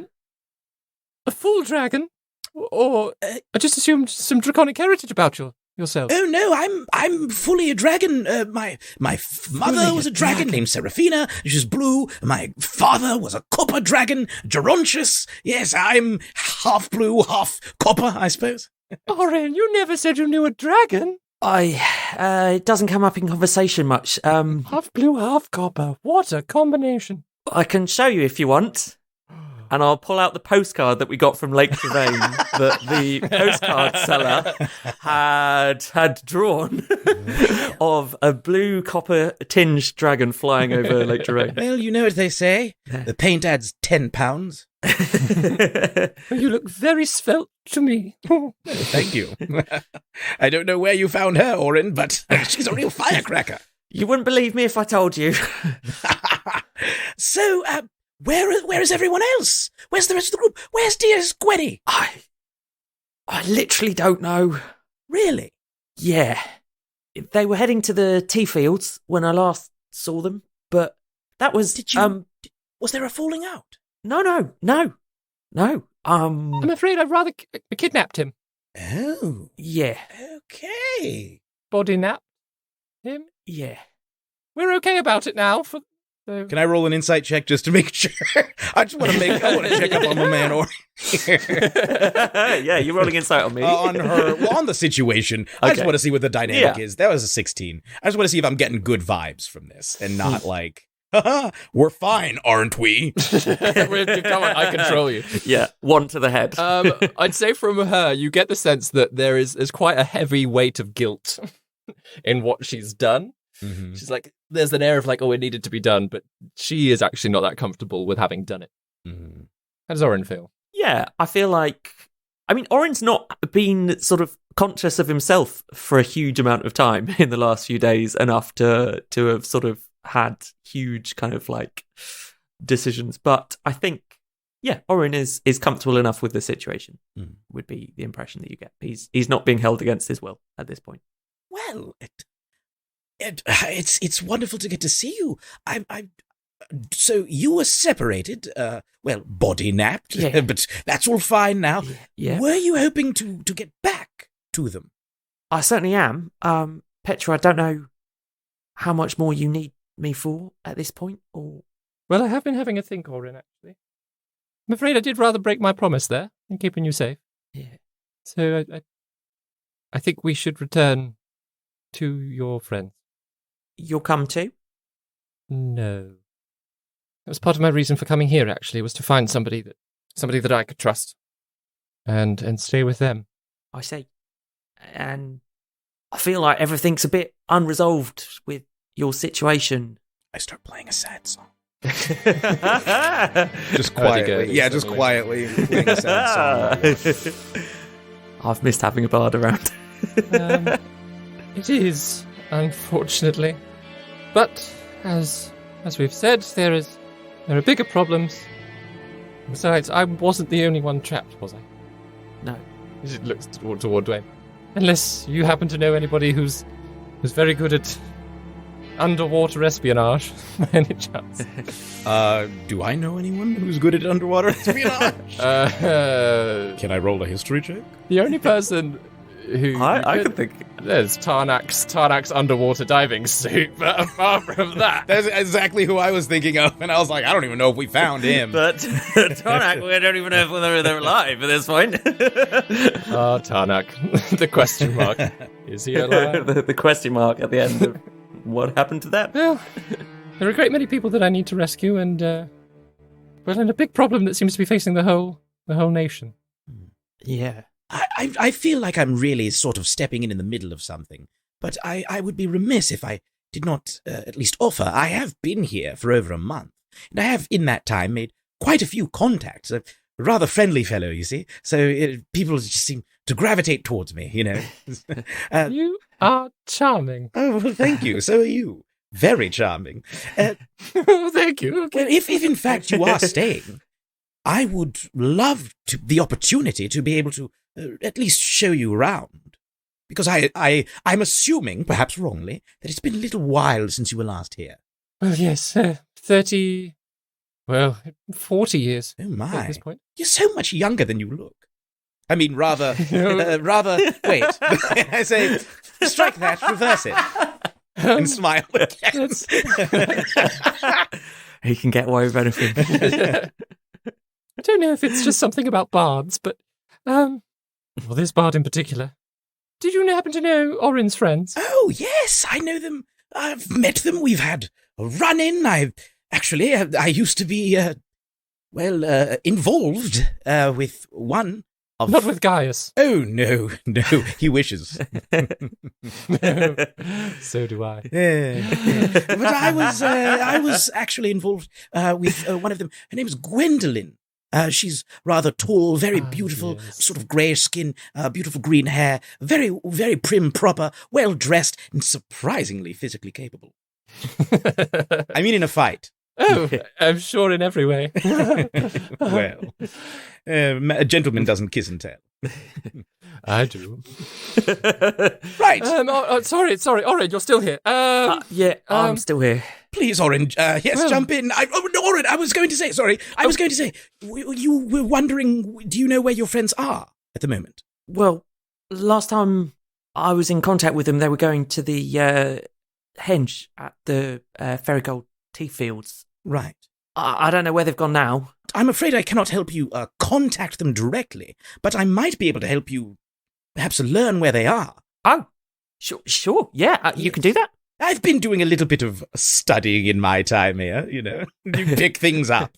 A full dragon, or I just assumed some draconic heritage about yourself. Oh no, I'm fully a dragon. My mother was a dragon named Seraphina. She's blue. My father was a copper dragon, Gerontius. Yes, I'm half blue, half copper, I suppose. Orin, you never said you knew a dragon. It doesn't come up in conversation much. Half blue, half copper. What a combination. I can show you if you want. And I'll pull out the postcard that we got from Lake Trevane that the postcard seller had drawn of a blue copper tinged dragon flying over Lake Trevane. Well, you know what they say. The paint adds 10 pounds. You look very svelte to me. Thank you. I don't know where you found her, Orin, but she's a real firecracker. You wouldn't believe me if I told you. So, where is everyone else? Where's the rest of the group? Where's dear Gwenny? I literally don't know. Really? Yeah. They were heading to the tea fields when I last saw them, but that was... Did you... was there a falling out? No. I'm afraid I've rather kidnapped him. Oh, Yeah. okay. Body napped him. Yeah. We're okay about it now. Can I roll an insight check just to make sure? I want to check up on my man Orin. Yeah, you're rolling insight on me. On the situation. I just Okay. want to see what the dynamic Yeah. is. That was a 16. I just want to see if I'm getting good vibes from this and not like, haha, we're fine, aren't we? Come on, I control you. Yeah, one to the head. I'd say from her, you get the sense that there's quite a heavy weight of guilt in what she's done. Mm-hmm. She's like, there's an air of like, oh, it needed to be done, but she is actually not that comfortable with having done it. Mm-hmm. How does Orin feel? Yeah, I feel like... I mean, Orin's not been sort of conscious of himself for a huge amount of time in the last few days, enough to have sort of had huge kind of like decisions. But I think, yeah, Orin is comfortable enough with the situation, would be the impression that you get. He's not being held against his will at this point. Well, it's wonderful to get to see you. So you were separated, body napped, Yeah. but that's all fine now. Yeah. Were you hoping to get back to them? I certainly am. Petra, I don't know how much more you need me for at this point, or... Well, I have been having a think, Orin, actually. I'm afraid I did rather break my promise there in keeping you safe. Yeah. So I think we should return to your friends. You'll come too? No. That was part of my reason for coming here, actually, was to find somebody that I could trust and stay with them. I see. And I feel like everything's a bit unresolved with your situation. I start playing a sad song. I've Just quietly. Yeah, just quietly playing a sad song. I've missed having a bard around. It is, unfortunately. But, as as we've said, there are bigger problems. Besides, I wasn't the only one trapped, was I? No. He just looks toward Dwayne. Unless you happen to know anybody who's very good at underwater espionage, by any chance. Do I know anyone who's good at underwater espionage? Can I roll a history check? The only person who I could think. there's Tarnak's underwater diving suit, but apart from that, That's exactly who I was thinking of, and I was like, I don't even know if we found him. But Tarnak, we don't even know whether they're alive at this point. Tarnak, the question mark, is he alive? the question mark at the end of what happened to them. Well, there are a great many people that I need to rescue, and a big problem that seems to be facing the whole nation. Yeah. I feel like I'm really sort of stepping in the middle of something, but I would be remiss if I did not at least offer. I have been here for over a month, and I have in that time made quite a few contacts. A rather friendly fellow, you see, so people just seem to gravitate towards me, you know. You are charming. Oh, well, thank you. So are you. Very charming. Thank you. Okay. If in fact you are staying, I would love the opportunity to be able to at least show you around. Because I'm assuming, perhaps wrongly, that it's been a little while since you were last here. Well, yes, 40 years. Oh my. At this point. You're so much younger than you look. I mean, rather, wait. I say, strike that, reverse it. And smile again. He can get away with anything. I don't know if it's just something about bards, but, this bard in particular. Did you happen to know Orin's friends? Oh, yes, I know them. I've met them. We've had a run-in. I used to be, involved with one of... Not with Gaius. Oh, no, he wishes. So do I. But I was actually involved with one of them. Her name is Gwendolyn. She's rather tall, very beautiful, yes. sort of greyish skin, beautiful green hair, very, very prim, proper, well-dressed, and surprisingly physically capable. I mean in a fight. Oh, I'm sure in every way. Well, a gentleman doesn't kiss and tell. I do. Right. Sorry, Orin, you're still here. I'm still here. Please, Orange. Yes, jump in. Orange, I was going to say, you were wondering, do you know where your friends are at the moment? Well, last time I was in contact with them, they were going to the henge at the Ferrigold tea fields. Right. I don't know where they've gone now. I'm afraid I cannot help you contact them directly, but I might be able to help you perhaps learn where they are. Oh, sure. Yeah, you can do that. I've been doing a little bit of studying in my time here, you know. You pick things up.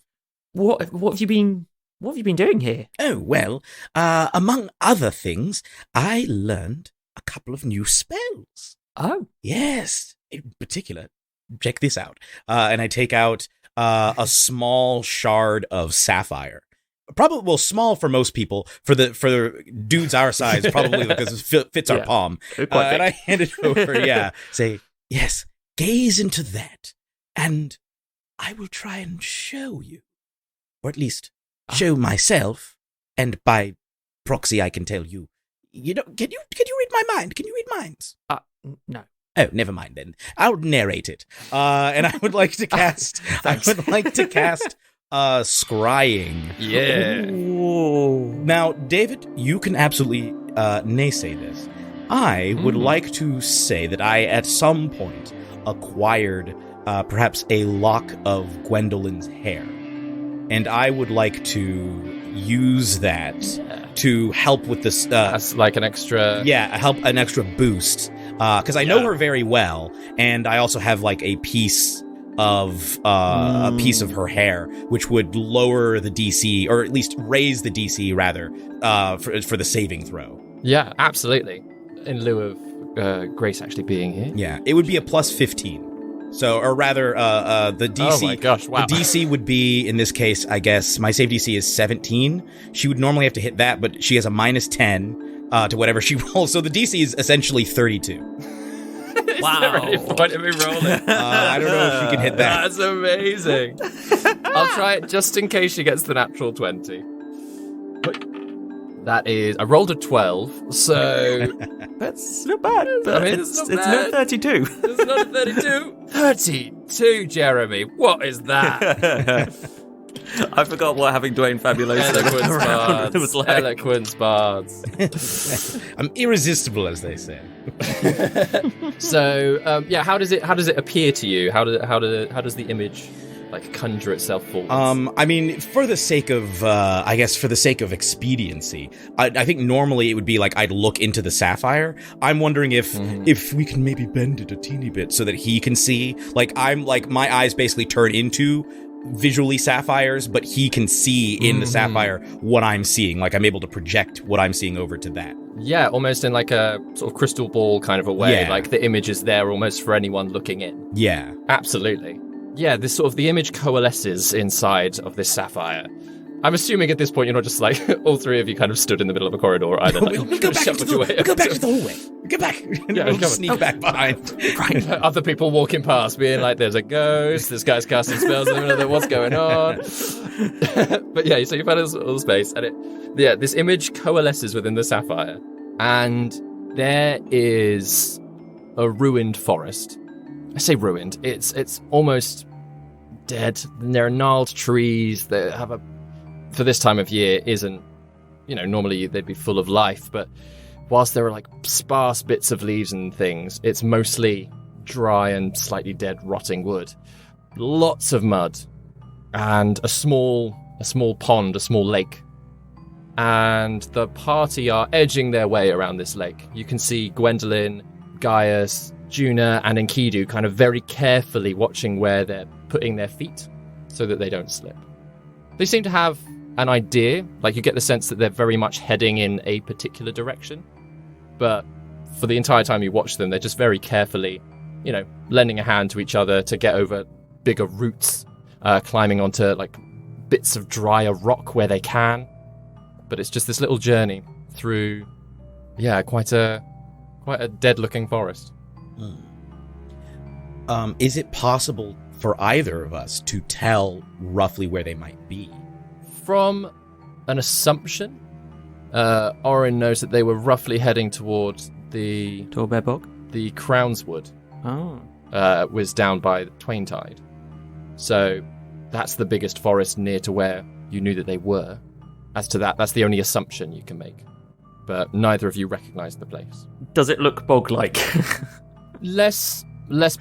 What have you been doing here? Oh, well, among other things, I learned a couple of new spells. Oh. Yes. In particular, check this out. And I take out a small shard of sapphire. Probably, well, small for most people. For dudes our size, probably because it fits our palm. And I hand it over, say, yes, gaze into that, and I will try and show you. Or at least show myself, and by proxy I can tell you. You know, can you read my mind? Can you read minds? No. Oh, never mind then. I'll narrate it. And I would like to cast scrying. Yeah. Whoa. Now, David, you can absolutely naysay this. I would like to say that I, at some point, acquired perhaps a lock of Gwendolyn's hair. And I would like to use that to help with this. That's like an extra... Yeah, an extra boost. Because I know her very well, and I also have like a piece of her hair, which would lower the DC, or at least raise the DC rather, for the saving throw. Yeah, absolutely. In lieu of Grace actually being here. Yeah, it would be a plus 15. So, or rather, the DC. Oh my gosh! Wow. The DC would be, in this case, I guess my save DC is 17. She would normally have to hit that, but she has a minus 10 to whatever she rolls. So the DC is essentially 32. Is there any point in me rolling? I don't know if you can hit that. That's amazing. I'll try it just in case she gets the natural 20. That is, I rolled a 12, so That's not bad. I mean, it's not bad. not 32. it's not a 32. 32, Jeremy. What is that? I forgot what having Dwayne Fabuloso around was like. Eloquence bards. I'm irresistible, as they say. So, how does it appear to you? How does the image conjure itself forward? I mean, for the sake of, for the sake of expediency, I think normally it would be I'd look into the sapphire. I'm wondering if we can maybe bend it a teeny bit so that he can see. My eyes basically turn into visually sapphires, but he can see in the sapphire what I'm seeing. I'm able to project what I'm seeing over to that. Yeah, almost in a sort of crystal ball kind of a way. Yeah. The image is there almost for anyone looking in. Yeah. Absolutely. Yeah, this sort of the image coalesces inside of this sapphire. I'm assuming at this point you're not just all three of you kind of stood in the middle of a corridor either. We'll go back to the hallway. Get back. Yeah, we'll sneak back behind. Right. Other people walking past being there's a ghost, this guy's casting spells in the middle of it, what's going on? But yeah, so you find this little space and this image coalesces within the sapphire and there is a ruined forest. I say ruined. It's almost dead. And there are gnarled trees that have for this time of year isn't, normally they'd be full of life, but whilst there are sparse bits of leaves and things, it's mostly dry and slightly dead, rotting wood. Lots of mud and a small pond, a small lake. And the party are edging their way around this lake. You can see Gwendolyn, Gaius, Juna and Enkidu kind of very carefully watching where they're putting their feet so that they don't slip. They seem to have an idea, you get the sense that they're very much heading in a particular direction, but for the entire time you watch them, they're just very carefully, lending a hand to each other to get over bigger roots, climbing onto bits of drier rock where they can. But it's just this little journey through, quite a dead-looking forest. Is it possible for either of us to tell roughly where they might be? From an assumption, Orin knows that they were roughly heading towards the Torbebok? The Crownswood. Oh. Was down by Twaintide. So that's the biggest forest near to where you knew that they were. As to that, that's the only assumption you can make. But neither of you recognize the place. Does it look bog-like? Less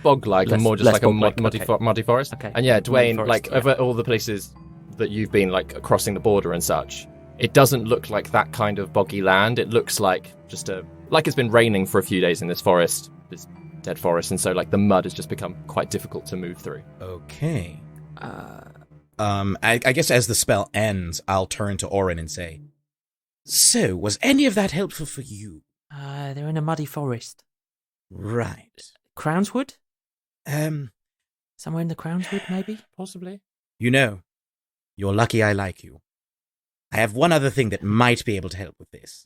bog-like and more just a muddy forest. Okay. And Dwayne, forest, over all the places that you've been crossing the border and such, it doesn't look like that kind of boggy land. It looks like just it's been raining for a few days in this forest, this dead forest, and so the mud has just become quite difficult to move through. Okay. I guess as the spell ends, I'll turn to Orin and say, "So, was any of that helpful for you?" They're in a muddy forest. Right. Crownswood? Somewhere in the Crownswood, maybe? Possibly. You're lucky I like you. I have one other thing that might be able to help with this.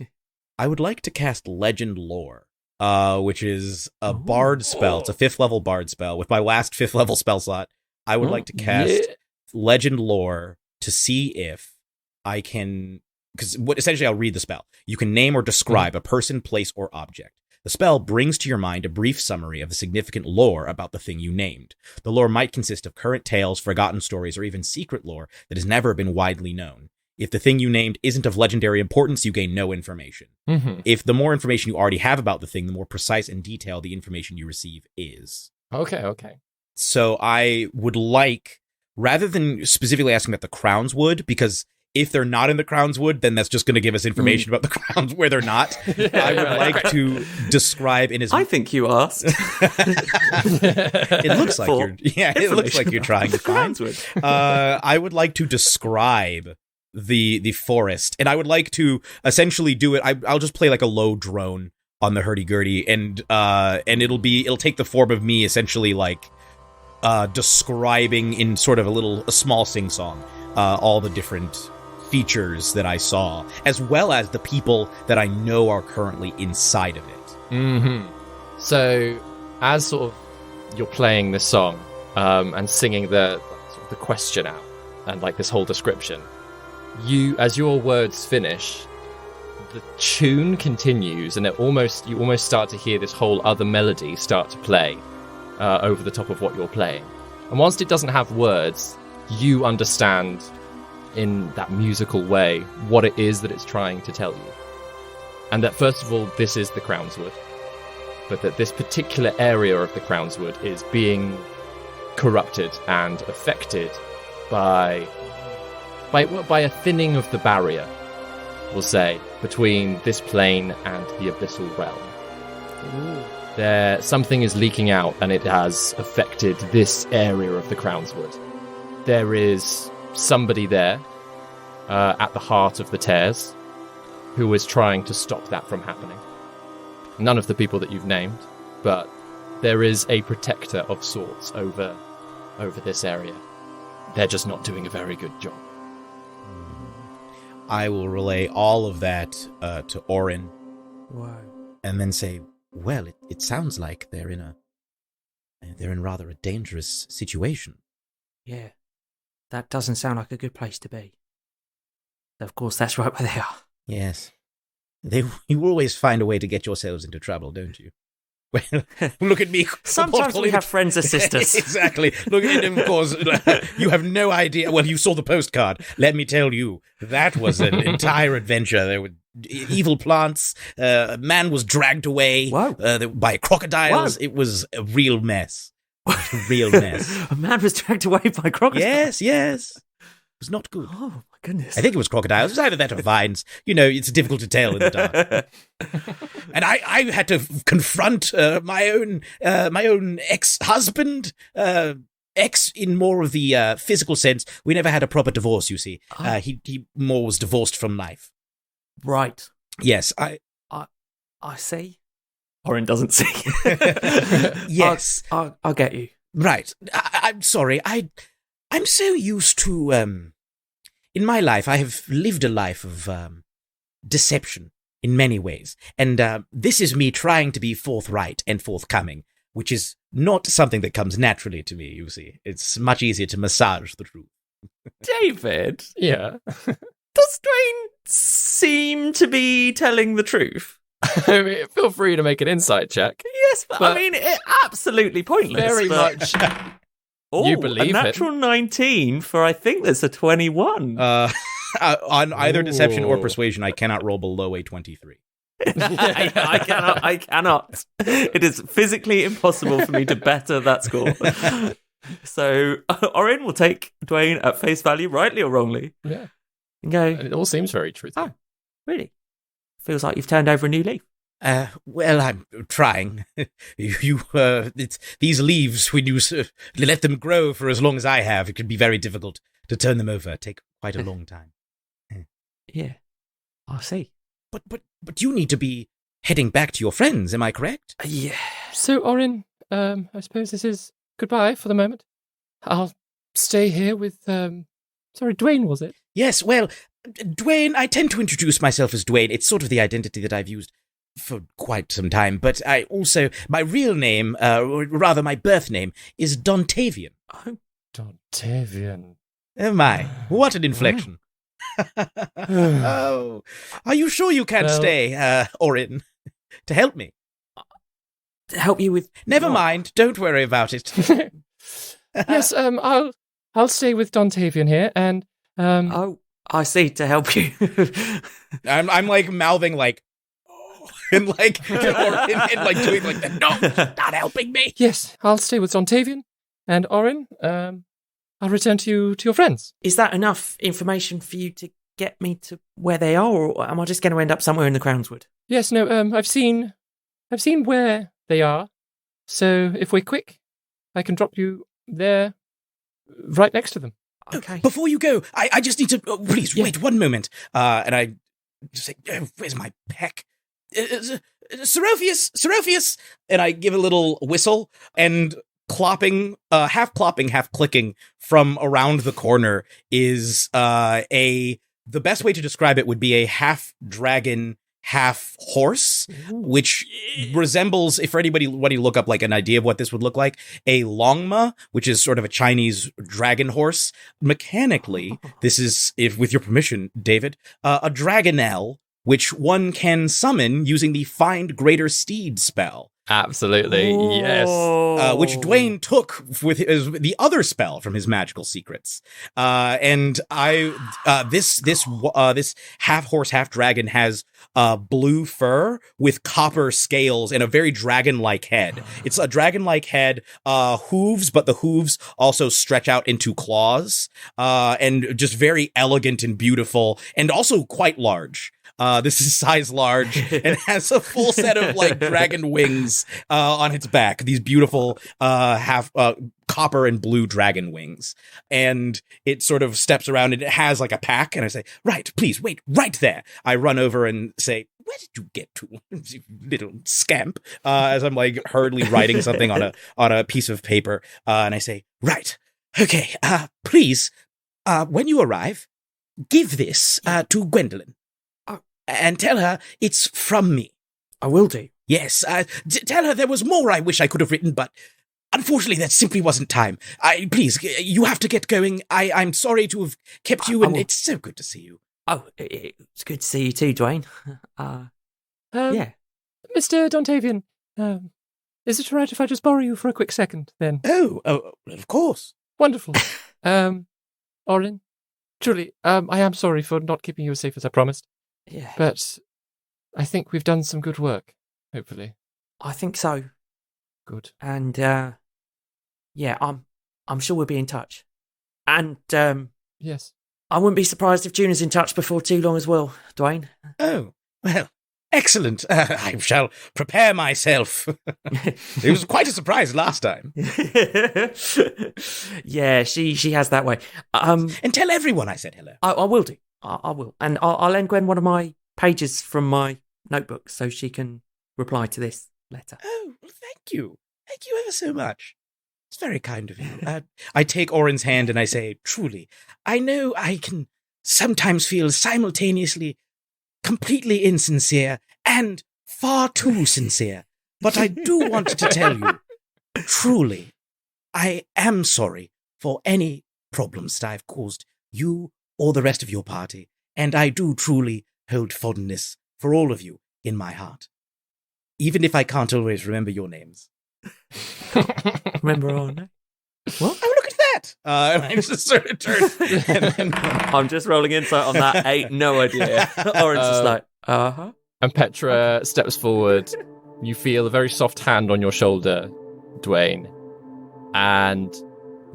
I would like to cast Legend Lore, which is a bard spell. It's a 5th level bard spell. With my last 5th level spell slot, I would like to cast Legend Lore to see if I can... Because essentially I'll read the spell. You can name or describe a person, place, or object. The spell brings to your mind a brief summary of the significant lore about the thing you named. The lore might consist of current tales, forgotten stories, or even secret lore that has never been widely known. If the thing you named isn't of legendary importance, you gain no information. Mm-hmm. If the more information you already have about the thing, the more precise and detailed the information you receive is. Okay. So I would like, rather than specifically asking about the Crownswood, because if they're not in the Crownswood, then that's just going to give us information about the Crowns where they're not. I would like to describe in as... I think you asked. It looks like it looks like you're trying to find. I would like to describe the forest, and I would like to essentially do it. I'll just play a low drone on the hurdy-gurdy, and it'll take the form of me essentially describing in sort of a small sing-song all the different features that I saw, as well as the people that I know are currently inside of it. Mm-hmm. So as sort of you're playing this song and singing the question out and like this whole description, as your words finish, the tune continues, and you almost start to hear this whole other melody start to play over the top of what you're playing. And whilst it doesn't have words, you understand in that musical way what it is that it's trying to tell you. And that first of all, this is the Crownswood, but that this particular area of the Crownswood is being corrupted and affected by a thinning of the barrier, we'll say, between this plane and the abyssal realm. Something is leaking out, and it has affected this area of the Crownswood. There is somebody there at the heart of the tears who is trying to stop that from happening. None of the people that you've named, but there is a protector of sorts over this area. They're just not doing a very good job. I will relay all of that to Orin. Wow. And then say, well, it sounds like they're in rather a dangerous situation. Yeah. That doesn't sound like a good place to be. Of course, that's right where they are. Yes. You always find a way to get yourselves into trouble, don't you? Well, look at me. Sometimes we have friends as sisters. Exactly. Look at him, of course. You have no idea. Well, you saw the postcard. Let me tell you, that was an entire adventure. There were evil plants. A man was dragged away by crocodiles. Whoa. It was a real mess. A real mess. A man was dragged away by crocodiles? Yes. It was not good. Oh, my goodness. I think it was crocodiles. It was either that or vines. You know, it's difficult to tell in the dark. And I had to confront my own ex-husband, ex in more of the physical sense. We never had a proper divorce, you see. He more was divorced from life. Right. Yes, I see. Orin doesn't see. Yes. I'll get you. Right. I'm sorry. I'm so used to, in my life, I have lived a life of deception in many ways. And this is me trying to be forthright and forthcoming, which is not something that comes naturally to me, you see. It's much easier to massage the truth. David? Yeah. Does Dwayne seem to be telling the truth? I mean, feel free to make an insight check. Yes, but I mean, it's absolutely pointless. Very much. You believe a natural 19 for, I think there's a 21. On either deception or persuasion, I cannot roll below a 23. I cannot. It is physically impossible for me to better that score. So, Orin will take Dwayne at face value, rightly or wrongly. Yeah. And go, it all seems very truthful. Oh, really? Feels like you've turned over a new leaf. Well, I'm trying. These leaves, when you let them grow for as long as I have, it can be very difficult to turn them over. Take quite a long time. Yeah, I see. But you need to be heading back to your friends, am I correct? Yeah. So, Orin, I suppose this is goodbye for the moment. I'll stay here with, Dwayne, was it? Yes, well, Dwayne, I tend to introduce myself as Dwayne. It's sort of the identity that I've used for quite some time, but I also, my real name, or rather my birth name, is Dontavian. Oh, Dontavian. Oh my, what an inflection. Oh, are you sure you can't stay, Orin, to help me? To help you with... Never mind, don't worry about it. Yes, I'll stay with Dontavian here, and, Oh, I see, to help you. I'm like mouthing like, and like, and like doing like that. No, not helping me. Yes, I'll stay with Dontavian, and Orin, I'll return to your friends. Is that enough information for you to get me to where they are, or am I just going to end up somewhere in the Crownswood? Yes, no, I've seen where they are, so if we're quick, I can drop you there, right next to them. Okay. Before you go, I just need to, please, wait 1 moment, and I just say, where's my peck? Serophius! And I give a little whistle, and half clopping, half clicking from around the corner is the best way to describe it would be a half dragon, half horse, which resembles, if for anybody look up like an idea of what this would look like, a longma, which is sort of a Chinese dragon horse. Mechanically, this is, if with your permission, David, a dragonelle, which one can summon using the Find Greater Steed spell. Absolutely, yes. Which Dwayne took with the other spell from his magical secrets. And this half horse, half dragon has blue fur with copper scales and a very dragon-like head. It's a dragon-like head, hooves, but the hooves also stretch out into claws, and just very elegant and beautiful, and also quite large. This is size large and has a full set of like dragon wings on its back. These beautiful half copper and blue dragon wings. And it sort of steps around and it has like a pack. And I say, right, please wait right there. I run over and say, where did you get to, you little scamp? As I'm like hurriedly writing something on a piece of paper. And I say, right, okay, please, when you arrive, give this to Gwendolyn. And tell her it's from me. I will do. Yes, tell her there was more I wish I could have written, but unfortunately there simply wasn't time. Please, you have to get going. I'm sorry to have kept you, and it's so good to see you. Oh, it's good to see you too, Dwayne. Yeah. Mr. Dontavian, is it all right if I just borrow you for a quick second, then? Oh, of course. Wonderful. Orin, truly, I am sorry for not keeping you as safe as I promised. Yeah. But I think we've done some good work, hopefully. I think so. Good. And yeah, I'm sure we'll be in touch. And yes. I wouldn't be surprised if Juna's in touch before too long as well, Dwayne. Oh, well, excellent. I shall prepare myself. It was quite a surprise last time. Yeah, she has that way. And tell everyone I said hello. I will do. I will. And I'll lend Gwen one of my pages from my notebook so she can reply to this letter. Oh, well, thank you. Thank you ever so much. It's very kind of you. I take Orin's hand and I say, truly, I know I can sometimes feel simultaneously completely insincere and far too sincere. But I do want to tell you, truly, I am sorry for any problems that I've caused you or the rest of your party, and I do truly hold fondness for all of you in my heart, even if I can't always remember your names. Remember our name? What? Oh, look at that! And I just sort of turn. I'm just rolling insight on that. Ain't no idea. Orange is like, uh-huh. And Petra steps forward. You feel a very soft hand on your shoulder, Dwayne. And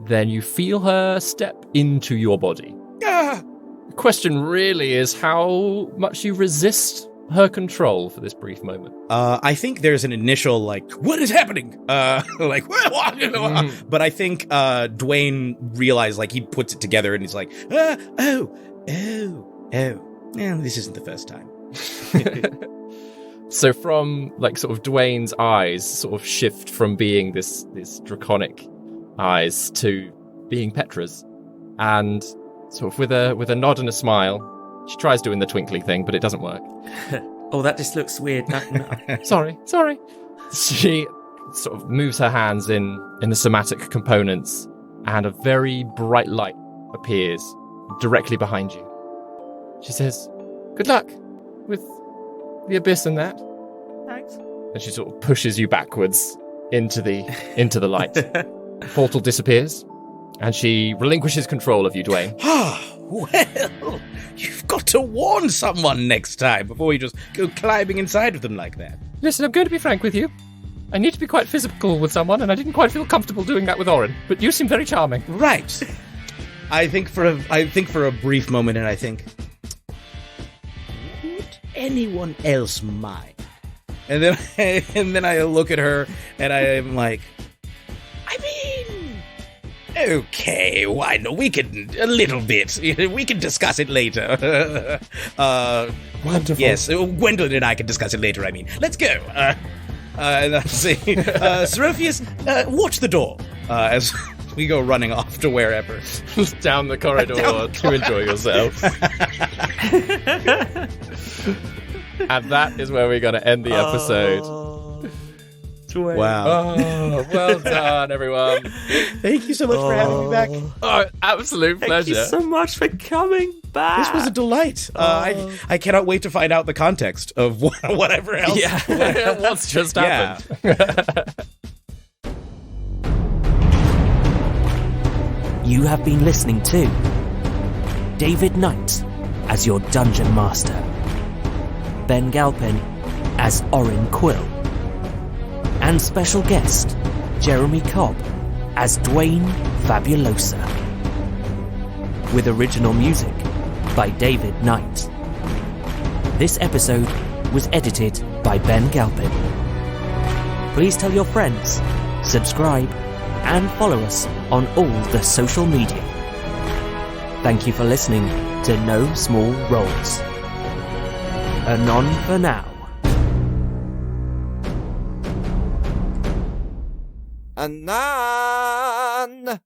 then you feel her step into your body. The question really is how much you resist her control for this brief moment. I think there's an initial, like, what is happening? Like, what? But I think Dwayne realized, like, he puts it together and he's like, oh, this isn't the first time. So from, like, sort of Dwayne's eyes sort of shift from being this draconic eyes to being Petra's. And sort of with a nod and a smile, she tries doing the twinkly thing, but it doesn't work. Oh, that just looks weird. Sorry. She sort of moves her hands in the somatic components, and a very bright light appears directly behind you. She says, "Good luck with the abyss and that." Thanks. And she sort of pushes you backwards into the light. The portal disappears, and she relinquishes control of you, Dwayne. Well, you've got to warn someone next time before you just go climbing inside of them like that. Listen, I'm going to be frank with you. I need to be quite physical with someone, and I didn't quite feel comfortable doing that with Orin. But you seem very charming. Right. I think for a brief moment, and I think, would anyone else mind? And then I look at her, and I'm like, I mean, okay, why not? We can a little bit. We can discuss it later. Wonderful. Yes, Gwendolyn and I can discuss it later. I mean, let's go. And I say, Serophius, watch the door as we go running off to wherever. Down the corridor to enjoy yourself. And that is where we're going to end the episode. Dwayne. Wow. Oh, well done, everyone. Thank you so much for having me back. Oh, absolute pleasure. Thank you so much for coming back. This was a delight. I cannot wait to find out the context of whatever else. Yeah, what's just happened. You have been listening to David Knight as your Dungeon Master, Ben Galpin as Orin Quill, and special guest Jeremy Cobb as Dwayne Fabulosa, with original music by David Knight. This episode was edited by Ben Galpin. Please tell your friends, subscribe, and follow us on all the social media. Thank you for listening to No Small Roles. Anon for now. Anan!